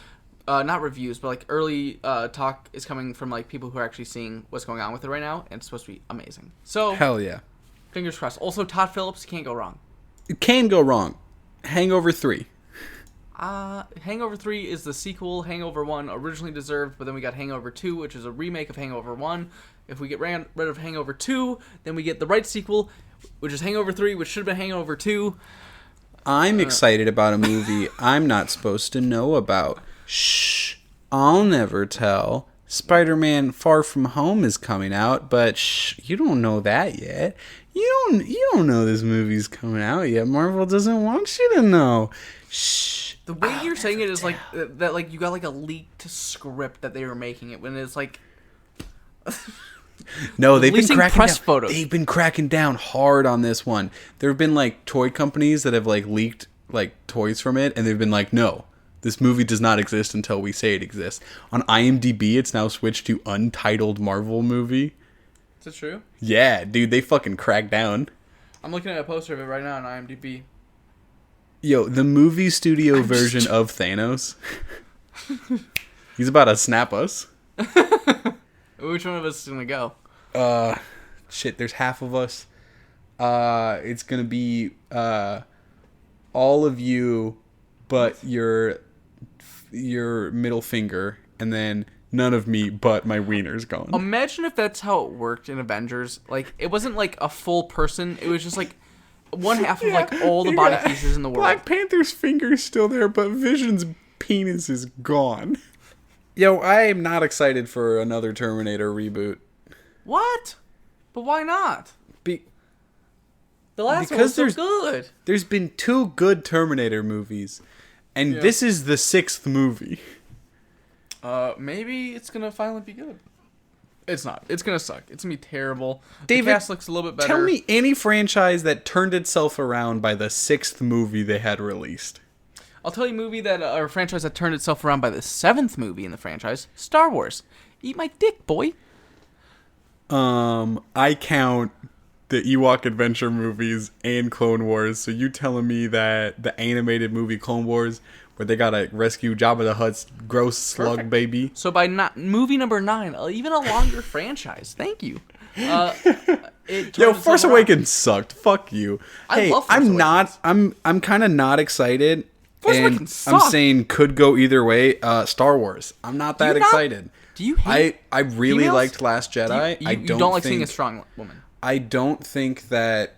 not reviews, but like early talk is coming from like people who are actually seeing what's going on with it right now, and it's supposed to be amazing. So Hell yeah. fingers crossed. Also, Todd Phillips can't go wrong. It can go wrong. Hangover 3. Hangover 3 is the sequel. Hangover 1 originally deserved, but then we got Hangover 2, which is a remake of Hangover 1. If we get rid of Hangover 2, then we get the right sequel, which is Hangover 3, which should have been Hangover 2. I'm excited about a movie I'm not supposed to know about. Shh. I'll never tell. Spider-Man Far From Home is coming out, but shh, you don't know that yet. You don't know this movie's coming out yet. Marvel doesn't want you to know. Shh. The way you're saying it is like that, like you got like a leaked script that they were making it when it's like. No, they've been Releasing cracking press down. photos. They've been cracking down hard on this one. There have been like toy companies that have like leaked like toys from it, and they've been like, no, this movie does not exist until we say it exists. On IMDb, it's now switched to Untitled Marvel Movie. Is that true? Yeah, dude, they fucking cracked down. I'm looking at a poster of it right now on IMDb. Yo, the movie studio version of Thanos. He's about to snap us. Which one of us is gonna go? Shit, there's half of us. It's gonna be all of you, but your middle finger, and then none of me, but my wiener's gone. Imagine if that's how it worked in Avengers. Like, it wasn't like a full person. It was just like one half of like all the body pieces in the world. Black Panther's finger's still there, but Vision's penis is gone. Yo, I am not excited for another Terminator reboot. What? But why not? The last one Because was so good. There's been 2 good Terminator movies, and this is the 6th movie. Maybe it's gonna finally be good. It's not. It's gonna suck. It's gonna be terrible. David, the cast looks a little bit better. Tell me any franchise that turned itself around by the 6th movie they had released. I'll tell you a movie that or a franchise that turned itself around by the 7th movie in the franchise. Star Wars. Eat my dick, boy. I count the Ewok Adventure movies and Clone Wars. So you telling me that the animated movie Clone Wars, where they gotta rescue Jabba the Hutt's gross slug baby? So by movie number 9, even a longer franchise. Thank you. Yo, Force Awakens sucked. Fuck you. I love Force I'm Awakens. not. I'm kind of not excited. Force and Awakens I'm sucked. saying could go either way. Star Wars. I'm not that excited. Do you hate I really females? liked Last Jedi. You don't like seeing a strong woman. I don't think that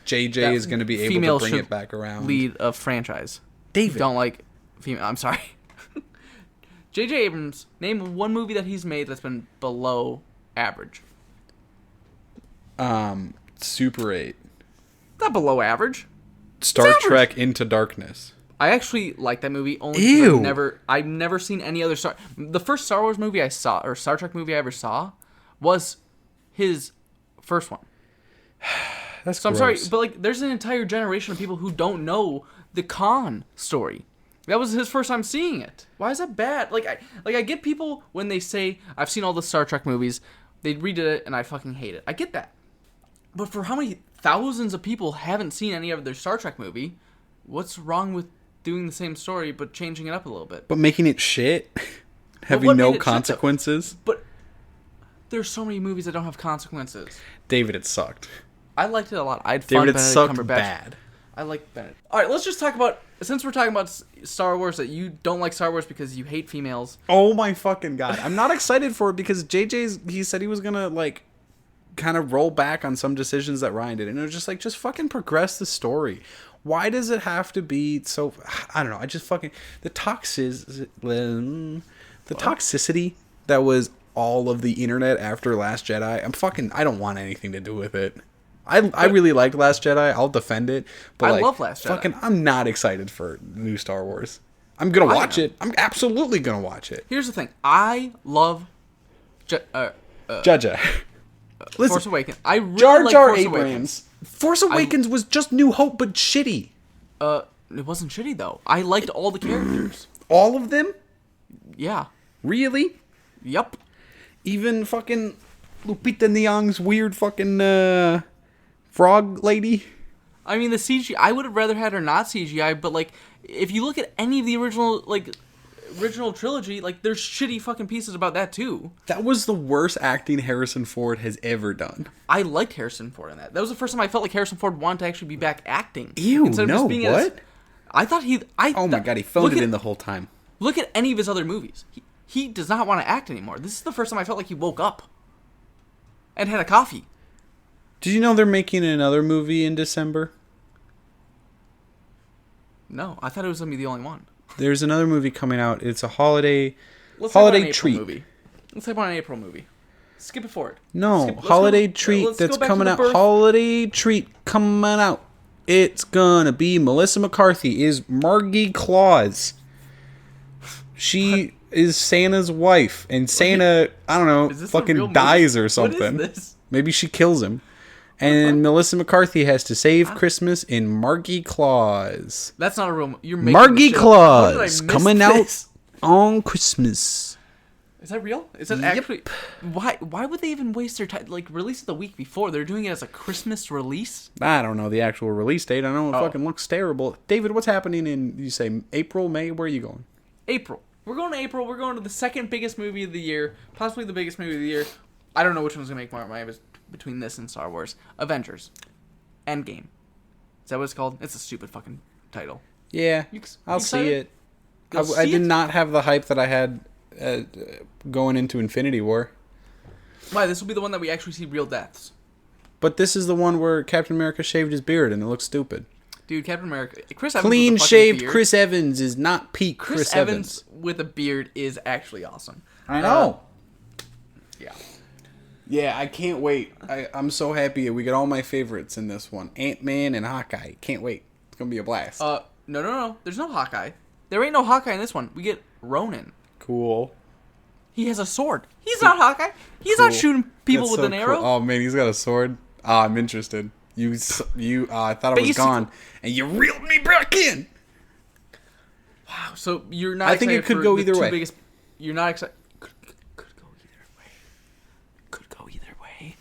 JJ is going to be able Females to bring should it back around. Lead a franchise. David. You don't like female. I'm sorry. J.J. Abrams, name one movie that he's made that's been below average. Super 8. Not below average. Star average. Trek Into Darkness. I actually like that movie only Ew. because I've never seen any other the first Star Wars movie I saw, or Star Trek movie I ever saw, was his first one. That's So I'm sorry, but like there's an entire generation of people who don't know the Khan story. That was his first time seeing it. Why is that bad? I get people when they say I've seen all the Star Trek movies, they redid it and I fucking hate it. I get that. But for how many thousands of people haven't seen any of their Star Trek movie, what's wrong with doing the same story but changing it up a little bit? But making it shit? Having what no made it shit, though? consequences? But there's so many movies that don't have consequences. David, it sucked. I liked it a lot. I had fun. David, it Benedict sucked Cumberbatch. bad. I like Bennett. All right, let's just talk about, since we're talking about Star Wars, that you don't like Star Wars because you hate females. Oh my fucking god. I'm not excited for it because he said he was gonna, like, kind of roll back on some decisions that Ryan did. And it was just like, just fucking progress the story. Why does it have to be so... I don't know. I just fucking... The toxicity that was all of the internet after Last Jedi, I don't want anything to do with it. I really liked Last Jedi. I'll defend it. But I love Last Jedi. I'm not excited for new Star Wars. I'm going to watch it. I'm absolutely going to watch it. Here's the thing. I love Jaja. Listen, Force Awakens. I really Jar like Jar Force Abrams. Awakens. Force Awakens was just New Hope, but shitty. It wasn't shitty, though. I liked all the characters. All of them? Yeah. Really? Yep. Even fucking Lupita Nyong''s weird fucking frog lady? I mean, the CGI, I would have rather had her not CGI, but, like, if you look at any of the original trilogy, like, there's shitty fucking pieces about that, too. That was the worst acting Harrison Ford has ever done. I liked Harrison Ford in that. That was the first time I felt like Harrison Ford wanted to actually be back acting. Ew, no, what? I thought he... Oh my god, he phoned it in the whole time. Look at any of his other movies. He does not want to act anymore. This is the first time I felt like he woke up and had a coffee. Did you know they're making another movie in December? No, I thought it was going to be the only one. There's another movie coming out. It's a holiday Let's treat. Let's type on an April movie. Skip it forward. No, holiday treat that's coming out. Holiday treat coming out. It's gonna be Melissa McCarthy is Margie Claus. She is Santa's wife, and Santa, I don't know, fucking dies or something. What is this? Maybe she kills him. And Melissa McCarthy has to save Christmas in Margie Claus. That's not a real... You're making Margie this shit up. How did I Claus miss coming this? out on Christmas. Is that real? Is that actually? Why would they even waste their time? Like, release it the week before. They're doing it as a Christmas release. I don't know the actual release date. I know it fucking looks terrible. David, what's happening in, you say, April, May? Where are you going? April. We're going to April. We're going to the second biggest movie of the year. Possibly the biggest movie of the year. I don't know which one's going to make more money between this and Star Wars. Avengers. Endgame. Is that what it's called? It's a stupid fucking title. Yeah, I'll see it. I did not have the hype that I had going into Infinity War. Why? This will be the one that we actually see real deaths. But this is the one where Captain America shaved his beard and it looks stupid. Dude, Captain America. Chris Evans Clean with a shaved beard. Chris Evans is not peak Chris Evans with a beard is actually awesome. I know. Yeah. Yeah, I can't wait. I'm so happy we get all my favorites in this one. Ant-Man and Hawkeye. Can't wait. It's going to be a blast. No. There's no Hawkeye. There ain't no Hawkeye in this one. We get Ronin. Cool. He has a sword. He's not Hawkeye. He's not shooting people That's with so an arrow. cool. Oh, man, he's got a sword. I'm interested. I thought I was gone, and you reeled me back in. Wow. So you're not. I think it could go either way. You're not excited. Could go either way. Could go either way.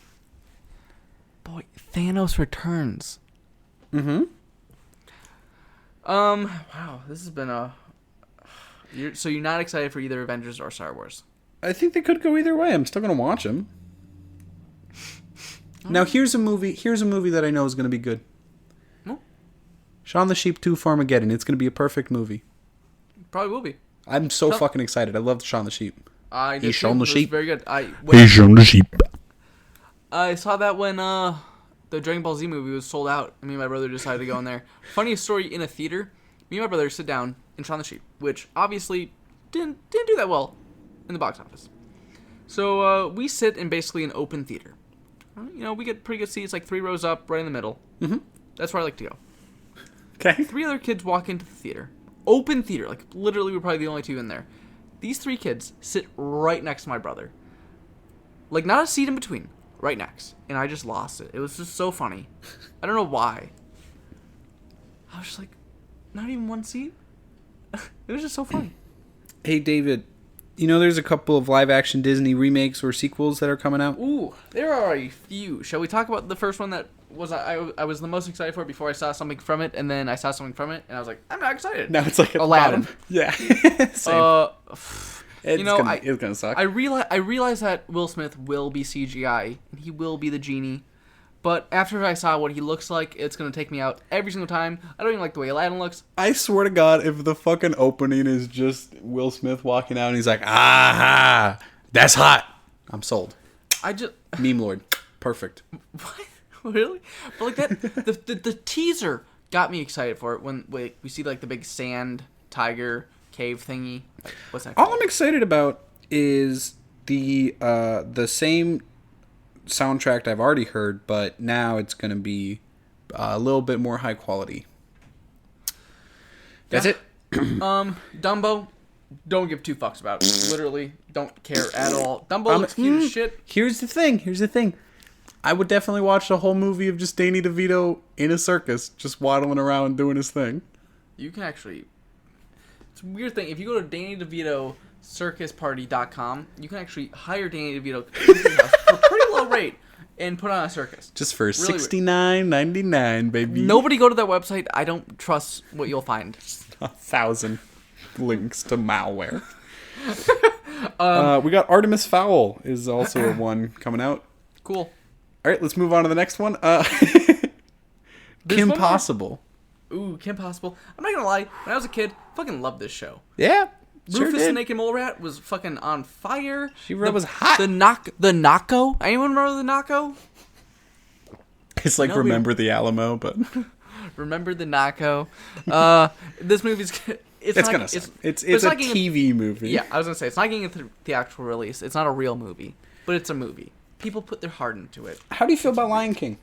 Boy, Thanos returns. Mm-hmm. Wow. This has been a. So you're not excited for either Avengers or Star Wars? I think they could go either way. I'm still gonna watch them. Now here's a movie that I know is going to be good. Hmm? Shaun the Sheep 2 Farmageddon. It's going to be a perfect movie. Probably will be. I'm so fucking excited. I love Shaun the Sheep. He's Shaun the Sheep. Very good. He's Shaun the Sheep. I saw that when the Dragon Ball Z movie was sold out, and me and my brother decided to go in there. Funniest story in a theater. Me and my brother sit down in Shaun the Sheep, which obviously didn't do that well in the box office. So we sit in basically an open theater. You know, we get pretty good seats, like 3 rows up, right in the middle. Mm-hmm. That's where I like to go. Okay. 3 other kids walk into the theater. Open theater. Like, literally, we're probably the only 2 in there. These 3 kids sit right next to my brother. Like, not a seat in between. Right next. And I just lost it. It was just so funny. I don't know why. I was just like, not even one seat? It was just so funny. Hey, David. You know there's a couple of live-action Disney remakes or sequels that are coming out? Ooh, there are a few. Shall we talk about the first one that was I was the most excited for before I saw something from it, and then I saw something from it, and I was like, I'm not excited. Now it's like Aladdin. Yeah. Same. It's gonna suck. I realize that Will Smith will be CGI, and he will be the genie. But after I saw what he looks like, it's going to take me out every single time. I don't even like the way Aladdin looks. I swear to God, if the fucking opening is just Will Smith walking out and he's like, aha, that's hot. I'm sold. Meme Lord. Perfect. What? Really? But like that, the teaser got me excited for it when we see like the big sand tiger cave thingy. Like, what's that called? All I'm excited about is the same soundtrack I've already heard, but now it's going to be a little bit more high quality. That's it. Dumbo, don't give 2 fucks about it. Literally, don't care at all. Dumbo looks cute as shit. Here's the thing. I would definitely watch the whole movie of just Danny DeVito in a circus, just waddling around doing his thing. You can actually... It's a weird thing. If you go to Danny DeVito circusparty.com, you can actually hire Danny DeVito for a pretty low rate and put on a circus. Just for really $69.99, baby. Nobody go to that website. I don't trust what you'll find. 1,000 links to malware. We got Artemis Fowl is also one coming out. Cool. All right, let's move on to the next one. Kim Possible. Ooh, Kim Possible. I'm not gonna lie. When I was a kid, fucking loved this show. Yeah. Rufus the Naked Mole Rat was fucking on fire. She was hot. The Nako. Anyone remember the Nako? It's like Remember the Alamo, but Remember the Nako. This movie's it's gonna suck. It's a TV movie. Yeah, I was gonna say it's not getting a theatrical release. It's not a real movie, but it's a movie. People put their heart into it. How do you feel about Lion King?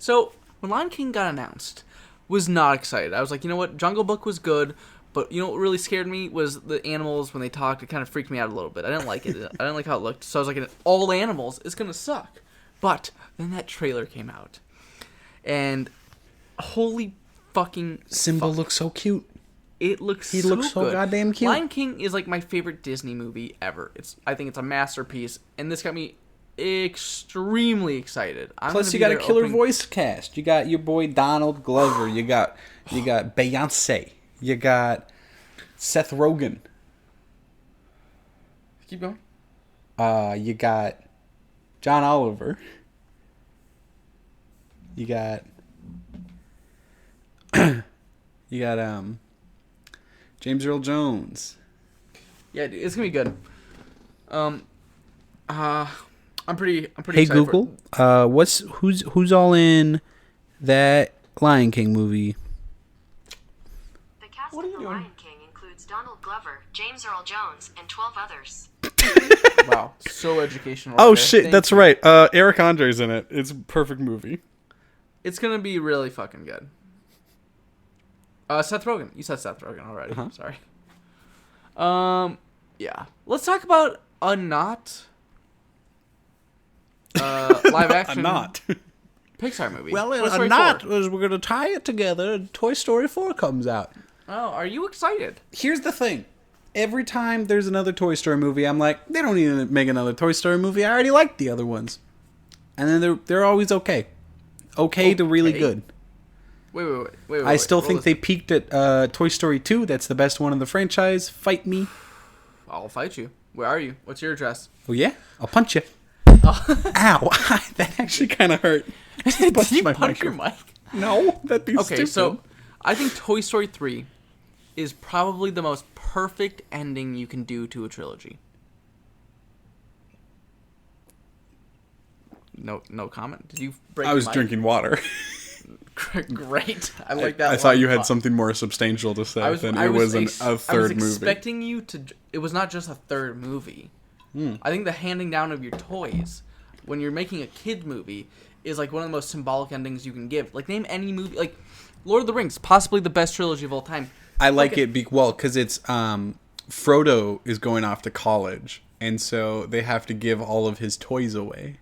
So when Lion King got announced, was not excited. I was like, you know what, Jungle Book was good. But you know what really scared me was the animals when they talked. It kind of freaked me out a little bit. I didn't like it. I didn't like how it looked. So I was like, all animals is going to suck. But then that trailer came out. And holy fucking... Simba looks so cute. It looks He so looks so good. goddamn cute. Lion King is like my favorite Disney movie ever. I think it's a masterpiece, and this got me extremely excited. Plus, you got a killer voice cast. You got your boy Donald Glover. You got Beyonce. You got Seth Rogen. Keep going. You got John Oliver. You got James Earl Jones. Yeah, dude, it's gonna be good. I'm pretty Hey excited Google, who's all in that Lion King movie? The cast of The Lion King includes Donald Glover, James Earl Jones, and 12 others. Wow, so educational. Oh right there. shit, Thank that's you. right. Eric Andre's in it. It's a perfect movie. It's gonna be really fucking good. Seth Rogen. You said Seth Rogen already. Sorry. Yeah. Let's talk about a not live action Pixar movie. Well, Toy Story a not 4. is we're gonna tie it together. And Toy Story 4 comes out. Oh, are you excited? Here's the thing. Every time there's another Toy Story movie, I'm like, they don't need to make another Toy Story movie. I already liked the other ones. And then they're always okay. Okay to really good. Wait. I still think they peaked at Toy Story 2. That's the best one in the franchise. Fight me. I'll fight you. Where are you? What's your address? Oh, yeah? I'll punch you. Ow. That actually kind of hurt. Did you punch your mic? No, that'd be Okay, stupid. so I think Toy Story 3 is probably the most perfect ending you can do to a trilogy. No comment. Did you break I was the mic? drinking water. Great. I like that. I thought you had something more substantial to say than it was a third movie. I was expecting you to... It was not just a third movie. I think the handing down of your toys, when you're making a kid movie, is like one of the most symbolic endings you can give. Like, name any movie... Like, Lord of the Rings, possibly the best trilogy of all time. I like it because it's Frodo is going off to college, and so they have to give all of his toys away.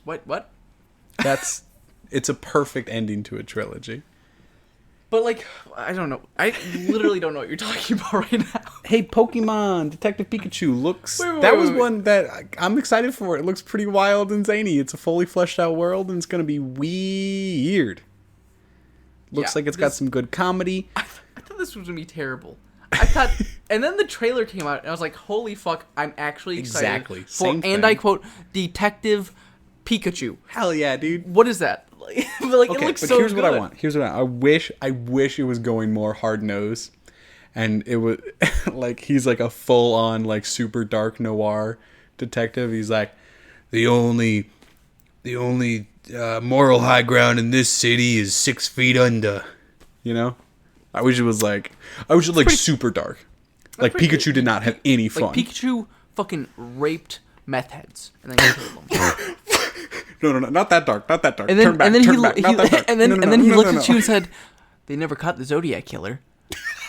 What? It's a perfect ending to a trilogy. But, like, I don't know. I literally don't know what you're talking about right now. Hey, Pokemon Detective Pikachu looks... Wait, that was wait. one that I'm excited for. It looks pretty wild and zany. It's a fully fleshed out world, and it's going to be weird. Looks Yeah, like it's got some good comedy. I thought this was going to be terrible. I thought... And then the trailer came out, and I was like, holy fuck, I'm actually excited. Exactly. For, Same and thing. I quote, Detective Pikachu. Hell yeah, dude. What is that? But like, Okay, it looks but so here's good. what I want. I wish it was going more hard nosed, and it was like he's like a full on like super dark noir detective. He's like the only moral high ground in this city is 6 feet under. You know, I wish it was like super dark. Like pretty Pikachu did not have any fun. Like, Pikachu fucking raped meth heads, and then he killed them. No, not that dark. Not that dark. And then, turn back. and then turn he, back. he Not that dark. and then No, no, and no, then he no, looked no, at no. you and said, "They never caught the Zodiac killer."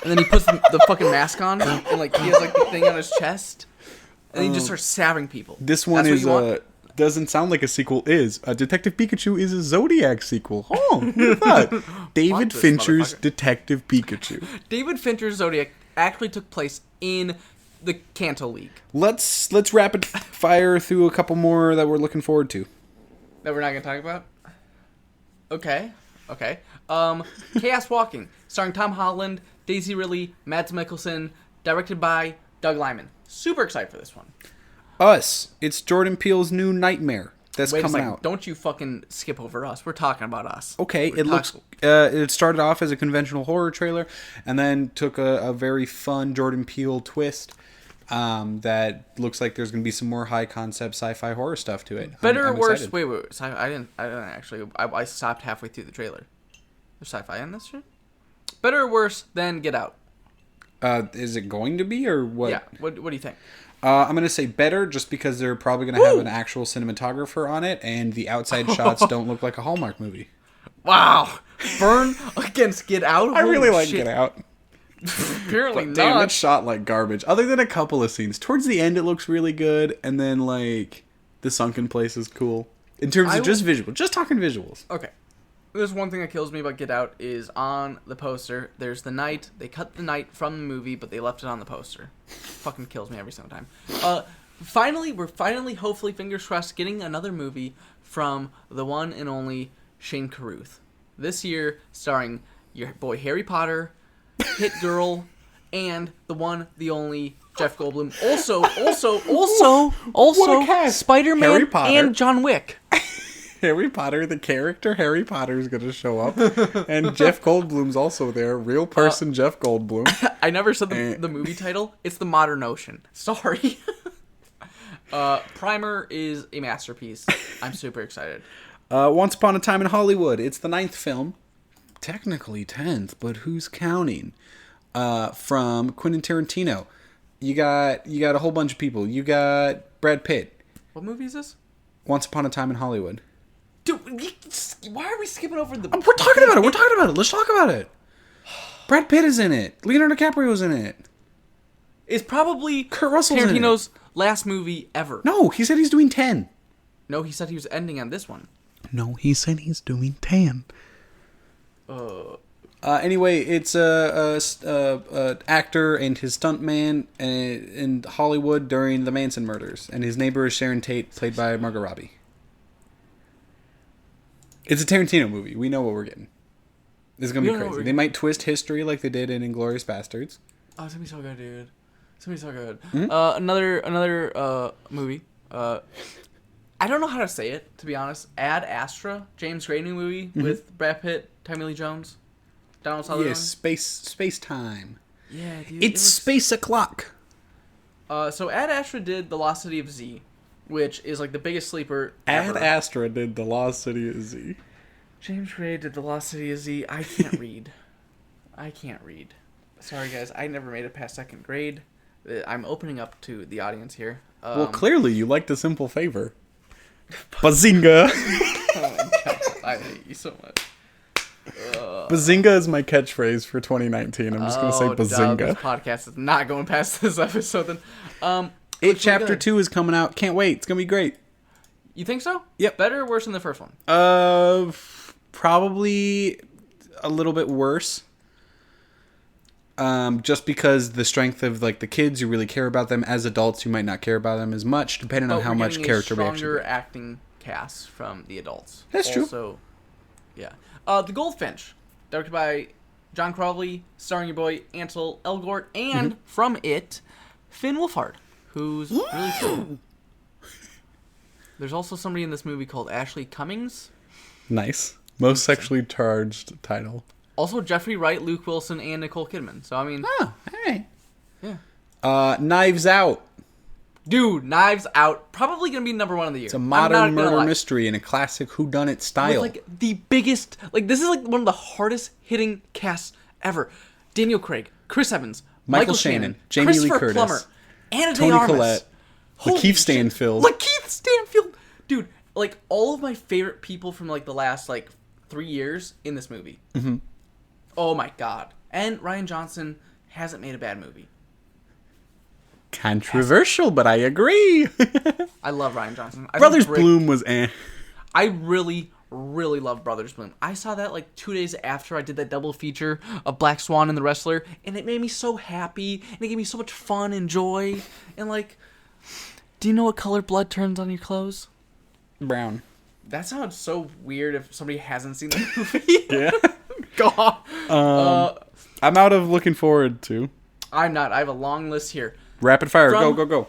And then he puts the fucking mask on, and like he has like the thing on his chest, and he just starts stabbing people. This one That's what is you want? doesn't sound like a sequel. Detective Pikachu is a Zodiac sequel. Oh, look at that. David this Fincher's motherfucker. Detective Pikachu. David Fincher's Zodiac actually took place in the Kanto League. Let's rapid fire through a couple more that we're looking forward to. That we're not gonna talk about. Okay. Chaos Walking, starring Tom Holland, Daisy Ridley, Mads Mikkelsen, directed by Doug Liman. Super excited for this one. Us. It's Jordan Peele's new Nightmare that's Wait a coming second. out. Don't you fucking skip over us. We're talking about us. Okay, We're it looks. It started off as a conventional horror trailer, and then took a very fun Jordan Peele twist. That looks like there's going to be some more high concept sci-fi horror stuff to it. Better or I'm worse? excited. Wait. I didn't actually. I stopped halfway through the trailer. There's sci-fi in this shit. Better or worse than Get Out? Is it going to be or what? Yeah. What do you think? I'm going to say better just because they're probably going to have an actual cinematographer on it, and the outside shots don't look like a Hallmark movie. Wow. Burn against Get Out. I really Holy like shit. Get Out. Apparently Damn, not. it's shot like garbage. Other than a couple of scenes. Towards the end, it looks really good, and then, like, the sunken place is cool. In terms of just visual. Just talking visuals. Okay. There's one thing that kills me about Get Out is on the poster, there's the night. They cut the night from the movie, but they left it on the poster. Fucking kills me every single time. We're finally, hopefully, fingers crossed, getting another movie from the one and only Shane Carruth. This year, starring your boy Harry Potter, Hit Girl, and the one, the only Jeff Goldblum. Also, Spider-Man Harry Potter. and John Wick. Harry Potter, the character Harry Potter is going to show up. And Jeff Goldblum's also there. Real person Jeff Goldblum. I never said the movie title. It's The Modern Ocean. Sorry. Primer is a masterpiece. I'm super excited. Once Upon a Time in Hollywood. It's the 9th film. Technically 10th, but who's counting? From Quentin Tarantino. You got a whole bunch of people. You got Brad Pitt. What movie is this? Once Upon a Time in Hollywood. Dude, why are we skipping over the... We're talking about it. Let's talk about it. Brad Pitt is in it. Leonardo DiCaprio's in it. It's probably Kurt Russell's in it. Tarantino's last movie ever. No, he said he's doing 10. No, he said he was ending on this one. No, he said he's doing 10. Anyway, it's a actor and his stuntman in Hollywood during the Manson murders, and his neighbor is Sharon Tate, played by Margot Robbie. It's a Tarantino movie. We know what we're getting. This is gonna be crazy. They might twist history like they did in Inglourious Bastards. Oh, it's gonna be so good, dude. It's gonna be so good. Mm-hmm. Another movie. I don't know how to say it, to be honest. Ad Astra, James Gray new movie with Brad Pitt, Tommy Lee Jones, Donald Sutherland. Yes, space time. Yeah, dude. It's space o'clock. So Ad Astra did The Lost City of Z, which is like the biggest sleeper ever. Ad Astra did The Lost City of Z. James Gray did The Lost City of Z. I can't read. I can't read. Sorry, guys. I never made it past second grade. I'm opening up to the audience here. Well, clearly you like the simple favor. Bazinga! Oh my God, I hate you so much. Bazinga is my catchphrase for 2019. I'm just going to say Bazinga. This podcast is not going past this episode then. It Chapter 2 is coming out. Can't wait. It's going to be great. You think so? Yep. Better or worse than the first one? Probably a little bit worse. Just because the strength of like the kids, you really care about them. As adults, you might not care about them as much, depending on how much character reaction. Stronger acting cast from the adults. That's true. Also, yeah. The Goldfinch, directed by John Crowley, starring your boy Ansel Elgort, and from it, Finn Wolfhard, who's really cool. There's also somebody in this movie called Ashley Cummings. Nice. Most sexually charged title. Also, Jeffrey Wright, Luke Wilson, and Nicole Kidman. So, I mean... Oh, hey. Yeah. Knives Out. Dude, Knives Out. Probably going to be number one of the year. It's a modern murder mystery in a classic whodunit style. With, like, the biggest... Like, this is, like, one of the hardest hitting casts ever. Daniel Craig, Chris Evans, Michael Shannon, Jamie Lee Curtis, Plummer, Ana Toni de Armas. Collette, Lakeith Stanfield. Lakeith Stanfield! Dude, like, all of my favorite people from, like, the last, like, 3 years in this movie. Mm-hmm. Oh my God. And Rian Johnson hasn't made a bad movie. Controversial, but I agree. I love Rian Johnson. Brothers Bloom was eh. I really, really love Brothers Bloom. I saw that like 2 days after I did that double feature of Black Swan and The Wrestler, and it made me so happy, and it gave me so much fun and joy. And like, do you know what color blood turns on your clothes? Brown. That sounds so weird if somebody hasn't seen the movie. Yeah. God. I'm out of looking forward to. I'm not. I have a long list here. Rapid fire. Go.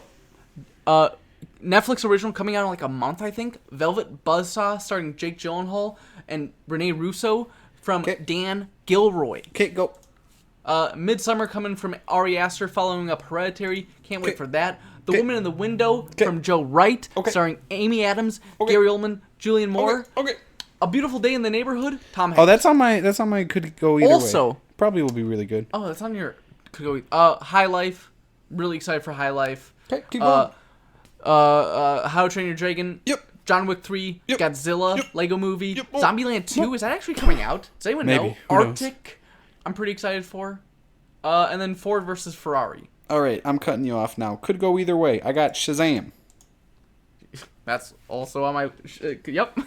Netflix original coming out in like a month, I think. Velvet Buzzsaw starring Jake Gyllenhaal and Rene Russo from Dan Gilroy. Okay, go. Midsummer coming from Ari Aster following up Hereditary. Can't wait for that. The Woman in the Window from Joe Wright starring Amy Adams, Gary Oldman, Julianne Moore. Okay. A Beautiful Day in the Neighborhood, Tom Hanks. Oh, that's on my could go either way. Also, probably will be really good. Oh, that's on your could go. High Life, really excited for High Life. Okay, keep going. How to Train Your Dragon. Yep. John Wick 3. Yep. Godzilla. Yep. Lego Movie. Yep. Zombieland 2. Is that actually coming out? Does anyone Maybe. know? Who knows? Arctic. I'm pretty excited for. And then Ford versus Ferrari. All right, I'm cutting you off now. Could go either way. I got Shazam. That's also on my... yep.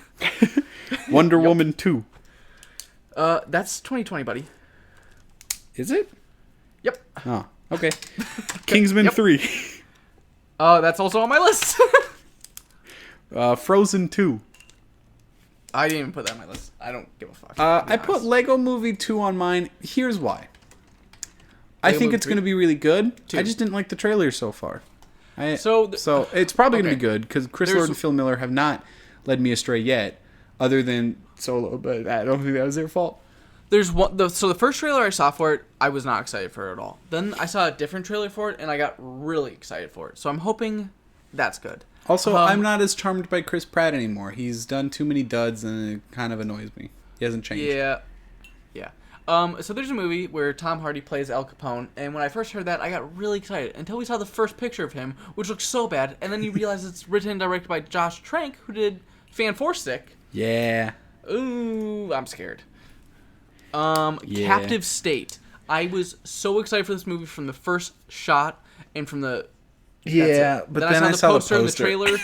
Wonder Woman 2. That's 2020, buddy. Is it? Yep. Oh, okay. Kingsman Yep. 3. That's also on my list. Frozen 2. I didn't even put that on my list. I don't give a fuck. I put Lego Movie 2 on mine. Here's why. I Lego think Movie it's 3? going to be really good. 2. I just didn't like the trailer so far. So it's probably going to okay. be good because Chris There's- Lord and Phil Miller have not led me astray yet, other than Solo. But I don't think that was their fault. There's one. So the first trailer I saw for it, I was not excited for it at all. Then I saw a different trailer for it, and I got really excited for it. So I'm hoping that's good. Also, I'm not as charmed by Chris Pratt anymore. He's done too many duds, and it kind of annoys me. He hasn't changed. Yeah. So there's a movie where Tom Hardy plays Al Capone, and when I first heard that, I got really excited until we saw the first picture of him, which looks so bad, and then you realize it's written and directed by Josh Trank, who did Fan Four Stick. Yeah. Ooh, I'm scared. Yeah. Captive State. I was so excited for this movie from the first shot and from the Yeah, but then I saw the poster. and the trailer.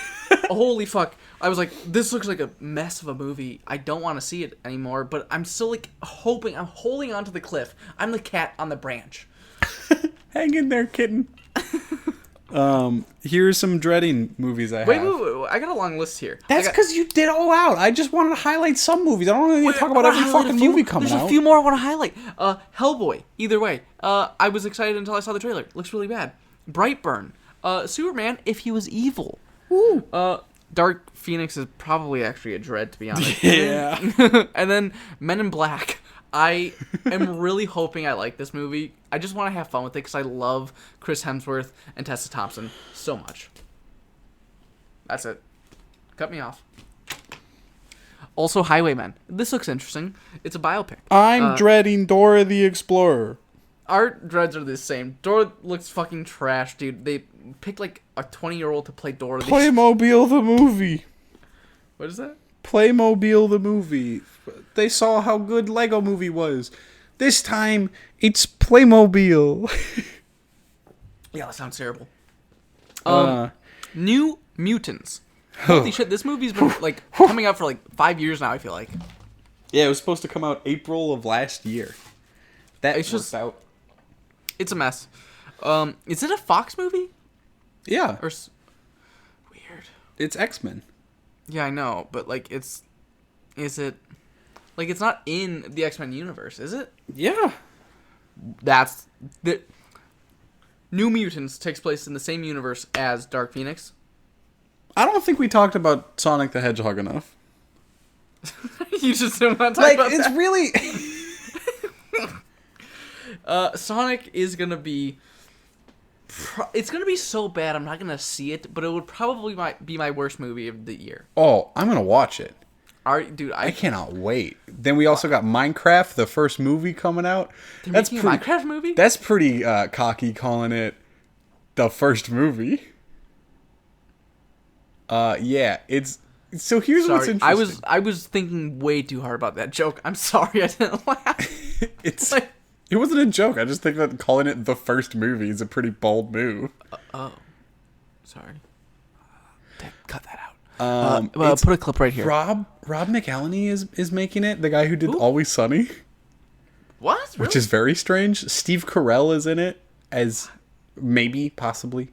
Holy fuck. I was like, this looks like a mess of a movie. I don't want to see it anymore, but I'm still like hoping. I'm holding onto the cliff. I'm the cat on the branch. Hang in there, kitten. Here's some dreading movies I have. Wait, I got a long list here. That's because you did all out. I just wanted to highlight some movies. I don't need to talk about every fucking movie coming out. There's a few more I want to highlight. Hellboy. Either way. I was excited until I saw the trailer. Looks really bad. Brightburn. Superman, if he was evil. Ooh. Dark Phoenix is probably actually a dread, to be honest. Yeah. And then Men in Black. I am really hoping I like this movie. I just want to have fun with it because I love Chris Hemsworth and Tessa Thompson so much. That's it. Cut me off. Also, Highwaymen. This looks interesting. It's a biopic. I'm dreading Dora the Explorer. Our dreads are the same. Dora looks fucking trash, dude. They picked like a 20-year-old to play Dora. Playmobil the movie. What is that? Playmobil the movie. They saw how good Lego Movie was. This time, it's Playmobil. Yeah, that sounds terrible. New Mutants. Holy shit, this movie's been like coming out for like 5 years now, I feel like. Yeah, it was supposed to come out April of last year. That It's just- out. It's a mess. Is it a Fox movie? Yeah, Or weird. it's X-Men. Yeah, I know, but like is it like it's not in the X-Men universe, is it? Yeah. That's the New Mutants takes place in the same universe as Dark Phoenix. I don't think we talked about Sonic the Hedgehog enough. You just don't want to talk about it's that. really... Sonic is gonna be. It's gonna be so bad. I'm not gonna see it, but it would probably be my worst movie of the year. Oh, I'm going to watch it. Dude, I cannot wait. Then we also got Minecraft, the first movie coming out. That's making a Minecraft movie. That's pretty cocky calling it the first movie. Yeah, it's... So here's what's Sorry, interesting. I was thinking way too hard about that joke. I'm sorry, I didn't laugh. It's... Like- It wasn't a joke. I just think that calling it the first movie is a pretty bold move. Sorry. Cut that out. Put a clip right here. Rob McElhenney is making it. The guy who did Always Sunny, What? Really? which is very strange. Steve Carell is in it as maybe, possibly.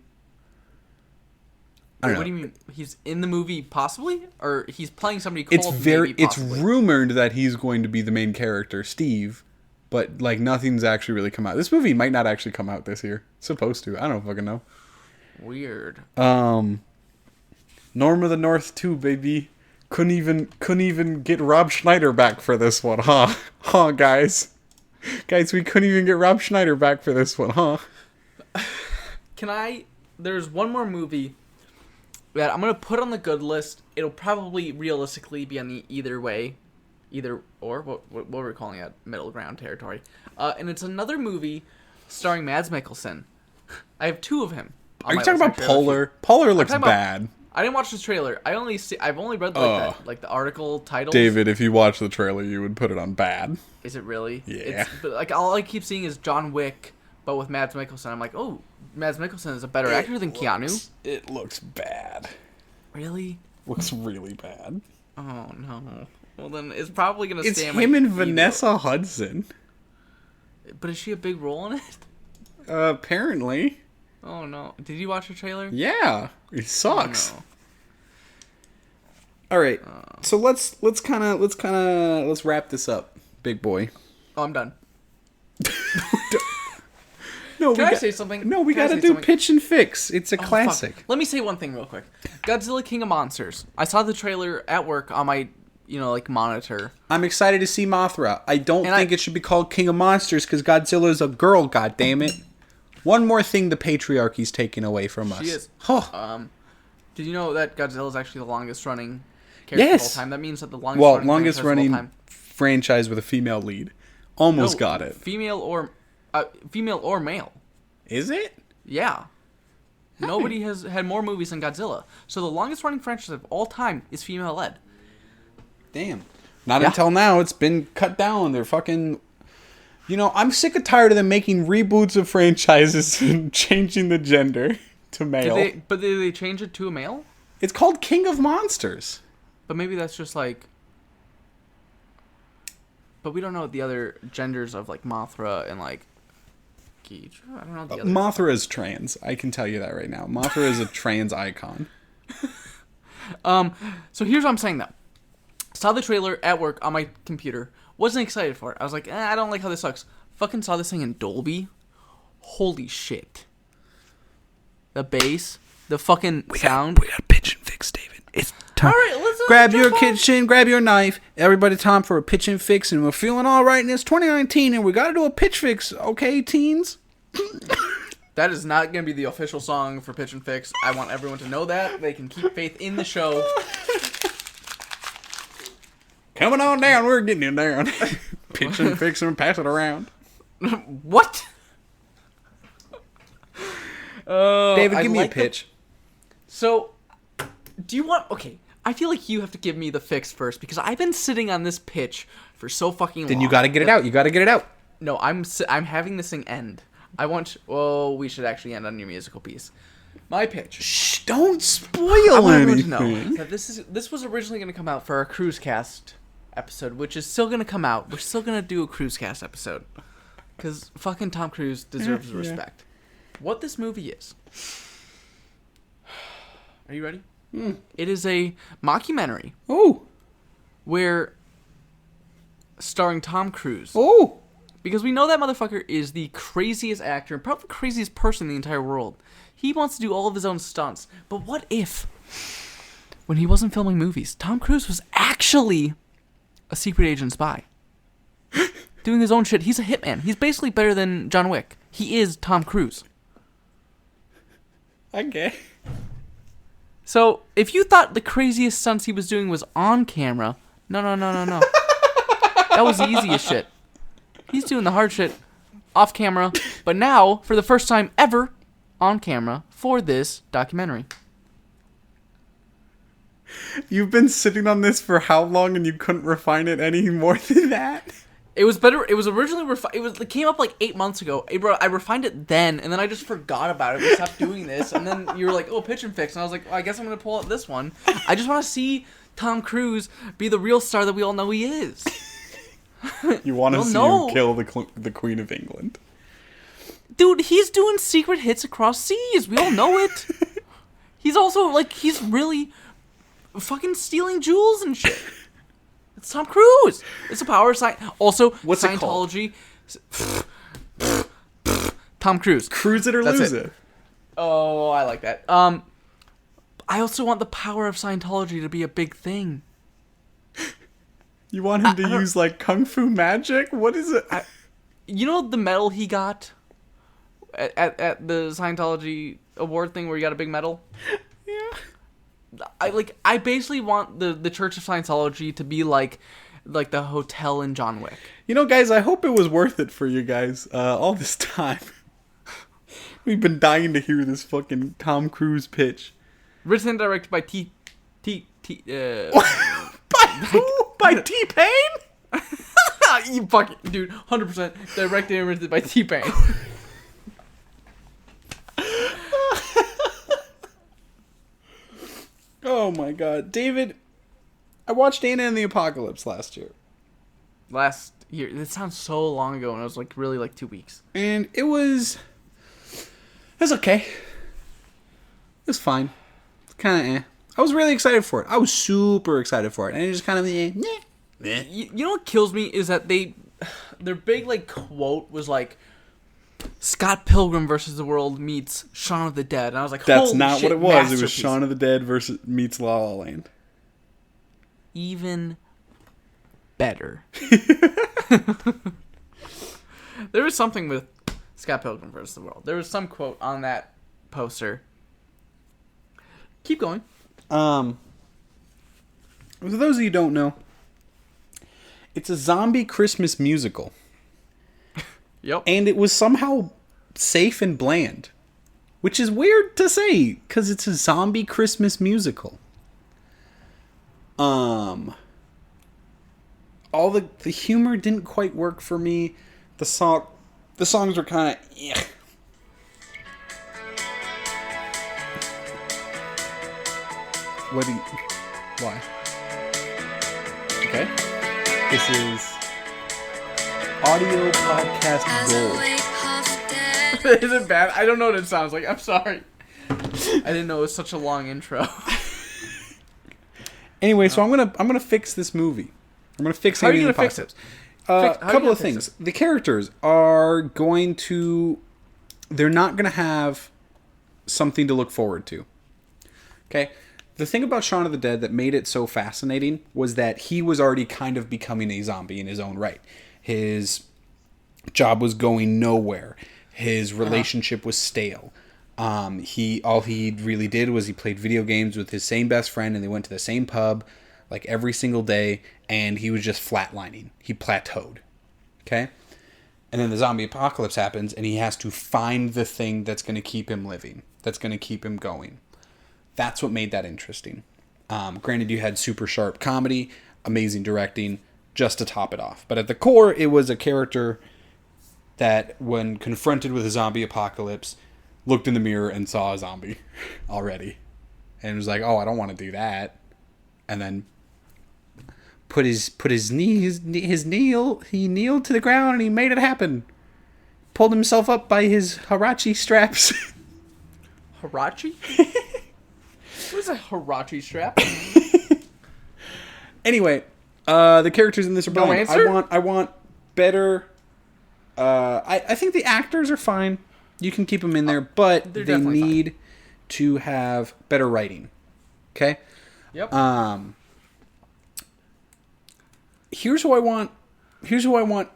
I don't know. What do you mean? He's in the movie, possibly, or he's playing somebody called maybe, It's possibly? rumored that he's going to be the main character, Steve, but like nothing's actually really come out. This movie might not actually come out this year. It's supposed to. I don't fucking know. Weird. Norm of the North 2, baby. Couldn't even get Rob Schneider back for this one, huh? Huh, guys. Guys, we couldn't even get Rob Schneider back for this one, huh? There's one more movie that I'm gonna put on the good list. It'll probably realistically be on the either or what we're calling it, middle ground territory. And it's another movie starring Mads Mikkelsen. I have two of him. Are you talking about Polar? Polar looks bad. I didn't watch this trailer. I've only read like the article titles. David, if you watch the trailer, you would put it on bad. Is it really? Yeah. But like all I keep seeing is John Wick, but with Mads Mikkelsen. I'm like, oh, Mads Mikkelsen is a better actor than Keanu. It looks bad. Really? Looks really bad. Oh no. Well then, it's probably gonna. It's stay on him my and email. Vanessa Hudson. But is she a big role in it? Apparently. Oh no! Did you watch the trailer? Yeah. It sucks. Oh, no. All right. So let's wrap this up, big boy. Oh, I'm done. No, Can I say something? No, we Can I gotta say do something? pitch and fix. It's a Oh, fuck. classic. Let me say one thing real quick. Godzilla King of Monsters. I saw the trailer at work on my, monitor. I'm excited to see Mothra. I don't And think it should be called King of Monsters because Godzilla's a girl. God damn it! One more thing the patriarchy's taking away from us. She is. Huh. Did you know that Godzilla is actually the longest running character Yes. of all time? That means that the longest running franchise of all time. franchise with a female lead. Almost No, got it. Female or male. Is it? Yeah. Nobody has had more movies than Godzilla. So the longest running franchise of all time is female led. Damn. Not Yeah. until now. It's been cut down. They're fucking... I'm sick and tired of them making reboots of franchises and changing the gender to male. Did they change it to a male? It's called King of Monsters. But maybe that's just like... But we don't know the other genders of like Mothra and like... Ghidorah? I don't know the other... Mothra is trans. I can tell you that right now. Mothra is a trans icon. So here's what I'm saying though. Saw the trailer at work on my computer. Wasn't excited for it. I was like, I don't like how this looks. Fucking saw this thing in Dolby. Holy shit. The bass, the fucking sound. We got pitch and fix, David. It's time. All right, let's grab your jump on. kitchen, grab your knife. Everybody, time for a pitch and fix, and we're feeling all right. And it's 2019, and we got to do a pitch fix, okay, teens? That is not going to be the official song for Pitch and Fix. I want everyone to know that. They can keep faith in the show. Coming on down, we're getting it down. Pitch and fix and pass it around. What? David, I give me like a pitch. So, do you want... Okay, I feel like you have to give me the fix first, because I've been sitting on this pitch for so fucking long. Then you got to get it out. You got to get it out. No, I'm having this thing end. I want... Well, we should actually end on your musical piece. My pitch. Shh, don't I spoil want everyone to know anything. that this was originally going to come out for our Cruise Cast episode, which is still going to come out. We're still going to do a Cruise Cast episode. Because fucking Tom Cruise deserves respect. What this movie is... Are you ready? It is a mockumentary Oh. where... starring Tom Cruise. Oh. Because we know that motherfucker is the craziest actor and probably the craziest person in the entire world. He wants to do all of his own stunts. But what if, when he wasn't filming movies, Tom Cruise was actually a secret agent spy? Doing his own shit. He's a hitman. He's basically better than John Wick. He is Tom Cruise. Okay. So, if you thought the craziest stunts he was doing was on camera, no. That was the easiest shit. He's doing the hard shit off camera, but now, for the first time ever, on camera for this documentary. You've been sitting on this for how long and you couldn't refine it any more than that? It was better. It was originally it came up like 8 months ago. I refined it then, and then I just forgot about it. We stopped doing this, and then you were like, "Oh, pitch and fix," and I was like, well, "I guess I'm gonna pull out this one." I just want to see Tom Cruise be the real star that we all know he is. You want to Well, see no. him kill the Queen of England. Dude, he's doing secret hits across seas. We all know it. He's also he's really fucking stealing jewels and shit. It's Tom Cruise. It's a power sign. Also, What's it called? Scientology. Tom Cruise. Cruise it or That's lose it. it. Oh, I like that. I also want the power of Scientology to be a big thing. You want him to use kung fu magic? What is it? You know the medal he got at the Scientology award thing where he got a big medal? Yeah. I basically want the Church of Scientology to be like the hotel in John Wick. You know, guys, I hope it was worth it for you guys all this time. We've been dying to hear this fucking Tom Cruise pitch. Written and directed by By who? By T-Pain? You fucking dude, 100% directed and written by T-Pain. Oh my god. David, I watched Anna and the Apocalypse last year. Last year. It sounds so long ago, and it was like really like 2 weeks. And it was okay. It was fine. It's kind of eh. I was really excited for it. I was super excited for it. And it just kind of You know what kills me is that their big like quote was like, Scott Pilgrim versus the World meets Shaun of the Dead, and I was like, That's holy not shit, what it was. masterpiece. It was Shaun of the Dead versus meets La La Land. Even better. There was something with Scott Pilgrim versus the World. There was some quote on that poster. Keep going. For those of you who don't know, it's a zombie Christmas musical. Yep. And it was somehow safe and bland. Which is weird to say, because it's a zombie Christmas musical. All the humor didn't quite work for me. The songs were kind of why? Okay. This is audio podcast gold. Is it bad? I don't know what it sounds like. I'm sorry. I didn't know it was such a long intro. Anyway, so I'm gonna fix this movie. I'm gonna fix. How are you Alien gonna fix Apocalypse. it? A couple of things. The characters are going to. They're not gonna have something to look forward to. Okay. The thing about Shaun of the Dead that made it so fascinating was that he was already kind of becoming a zombie in his own right. His job was going nowhere. His relationship was stale. All he really did was he played video games with his same best friend, and they went to the same pub like every single day, and he was just flatlining. He plateaued. Okay? And then the zombie apocalypse happens, and he has to find the thing that's going to keep him living, that's going to keep him going. That's what made that interesting. Granted, you had super sharp comedy, amazing directing, just to top it off. But at the core, it was a character that, when confronted with a zombie apocalypse, looked in the mirror and saw a zombie already. And was like, oh, I don't want to do that. And then he kneeled to the ground and he made it happen. Pulled himself up by his Hirachi straps. Hirachi? What is a Hirachi strap? Anyway, the characters in this are No brilliant. answer? I want better. I think the actors are fine. You can keep them in there, but they're they definitely need to have better writing. Okay. Yep. Here's who I want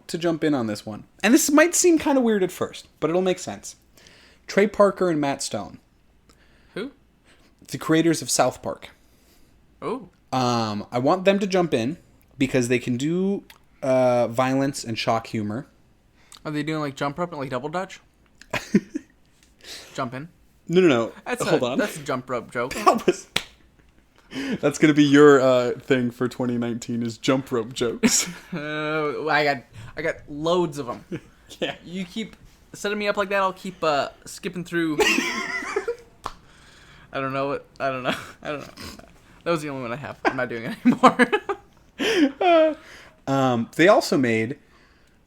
to jump in on this one. And this might seem kind of weird at first, but it'll make sense. Trey Parker and Matt Stone. Who? The creators of South Park. Oh. I want them to jump in because they can do violence and shock humor. Are they doing like jump rope and like double dutch? Jump in. No. Hold on. That's a jump rope joke. Help us. That's gonna be your thing for 2019 is jump rope jokes. I got loads of them. Yeah. You keep setting me up like that. I'll keep skipping through. I don't know. That was the only one I have. I'm not doing it anymore. They also made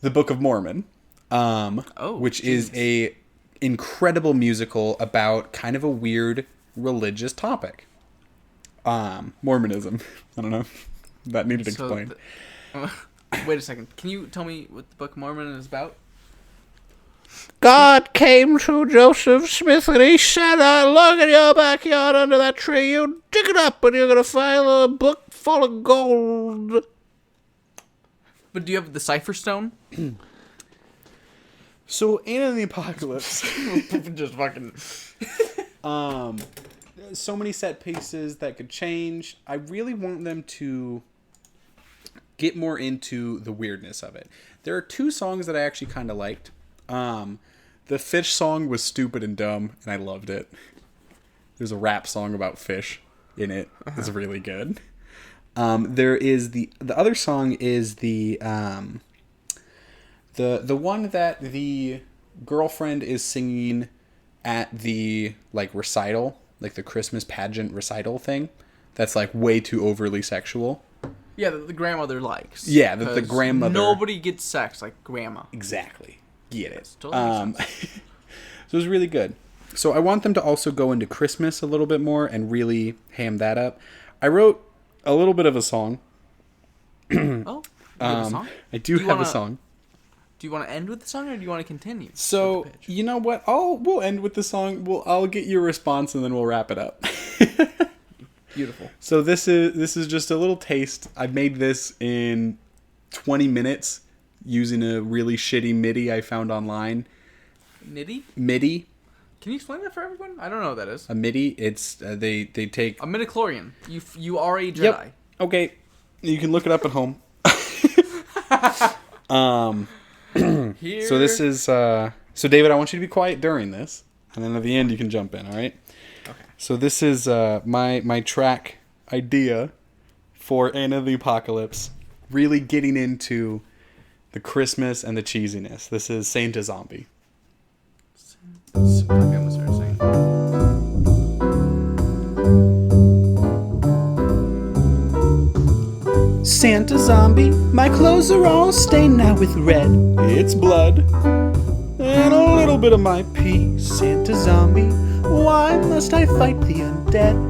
the Book of Mormon, which is a incredible musical about kind of a weird religious topic. Mormonism. I don't know. That needed explained. Wait a second. Can you tell me what the Book of Mormon is about? God came to Joseph Smith and he said, look in your backyard under that tree. You dig it up and you're going to find a book full of gold. But do you have the Cipher Stone? So, Anna and the Apocalypse. Just fucking... So many set pieces that could change. I really want them to get more into the weirdness of it. There are two songs that I actually kind of liked. The fish song was stupid and dumb, and I loved it. There's a rap song about fish in it. It's really good. There is the other song is the one that the girlfriend is singing at the recital, like the Christmas pageant recital thing. That's like way too overly sexual. Yeah, that the grandmother likes. Yeah, that the 'Cause grandmother... Nobody gets sex like grandma. Exactly. Get it. Totally makes sense. So it was really good. So I want them to also go into Christmas a little bit more and really ham that up. I wrote a little bit of a song. Oh, you have a song? I do have a song. Do you want to end with the song, or do you want to continue? So, you know what? We'll end with the song. I'll get your response, and then we'll wrap it up. Beautiful. So this is just a little taste. I made this in 20 minutes using a really shitty MIDI I found online. MIDI. Can you explain that for everyone? I don't know what that is. A MIDI. It's they take a midichlorian. You are a Jedi. Yep. Okay. You can look it up at home. Here. So this is so David, I want you to be quiet during this, and then at the end you can jump in. All right. Okay. So this is my track idea for End of the Apocalypse. Really getting into the Christmas and the cheesiness. This is Santa Zombie. I'm gonna start singing. Santa Zombie, my clothes are all stained now with red. It's blood and a little bit of my pee. Santa Zombie, why must I fight the undead?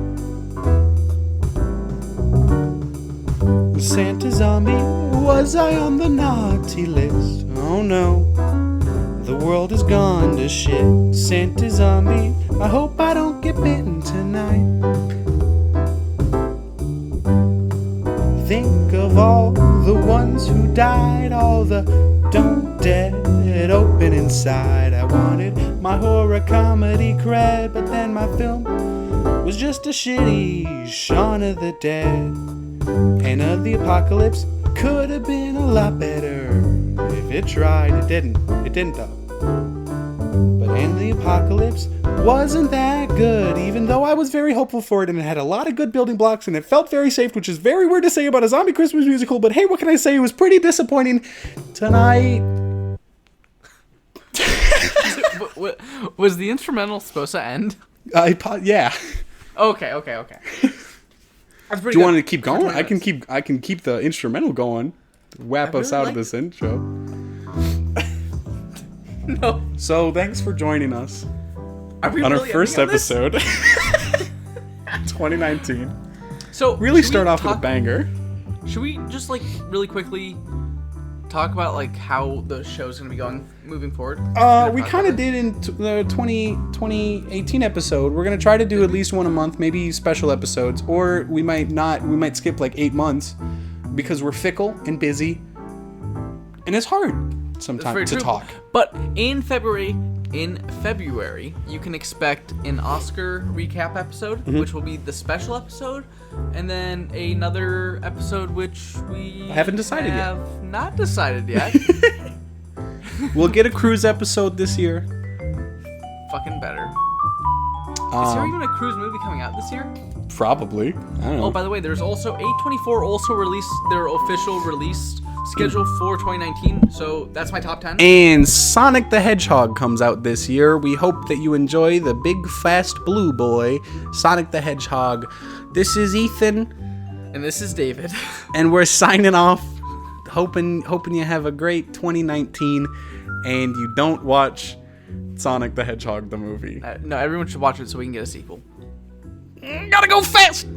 Santa Zombie, was I on the naughty list? Oh no, the world has gone to shit. Santa Zombie, I hope I don't get bitten tonight. Think of all the ones who died, all the don't dead open inside. I wanted my horror comedy cred, but then my film was just a shitty Shaun of the Dead. End of the Apocalypse could have been a lot better if it tried. It didn't though. But End of the Apocalypse wasn't that good, even though I was very hopeful for it, and it had a lot of good building blocks, and it felt very safe, which is very weird to say about a zombie Christmas musical, but hey, what can I say? It was pretty disappointing tonight. Was the instrumental supposed to end? Yeah. Okay. That's pretty Do you good. want to keep going? I can keep the instrumental going. Wrap us out of this intro. No. So thanks for joining us Are we on our really first ending on this? episode, 2019. So Really should start we off with a talk- banger. Should we just really quickly talk about how the show's gonna be going moving forward? We kind of did in the 2018 episode. We're gonna try to do at least one a month, maybe special episodes, or we might not. We might skip 8 months because we're fickle and busy, and it's hard sometimes to talk. But in February, you can expect an Oscar recap episode, which will be the special episode, and then another episode which we Haven't decided yet. have not decided yet. We'll get a cruise episode this year. Fucking better. Is there even a cruise movie coming out this year? Probably. I don't know. Oh, by the way, there's also A24 also released their official release schedule for 2019. So that's my top 10. And Sonic the Hedgehog comes out this year. We hope that you enjoy the big fast blue boy, Sonic the Hedgehog. This is Ethan, And this is David. and we're signing off. Hoping you have a great 2019, and you don't watch Sonic the Hedgehog the movie. No, everyone should watch it so we can get a sequel. Gotta go fast.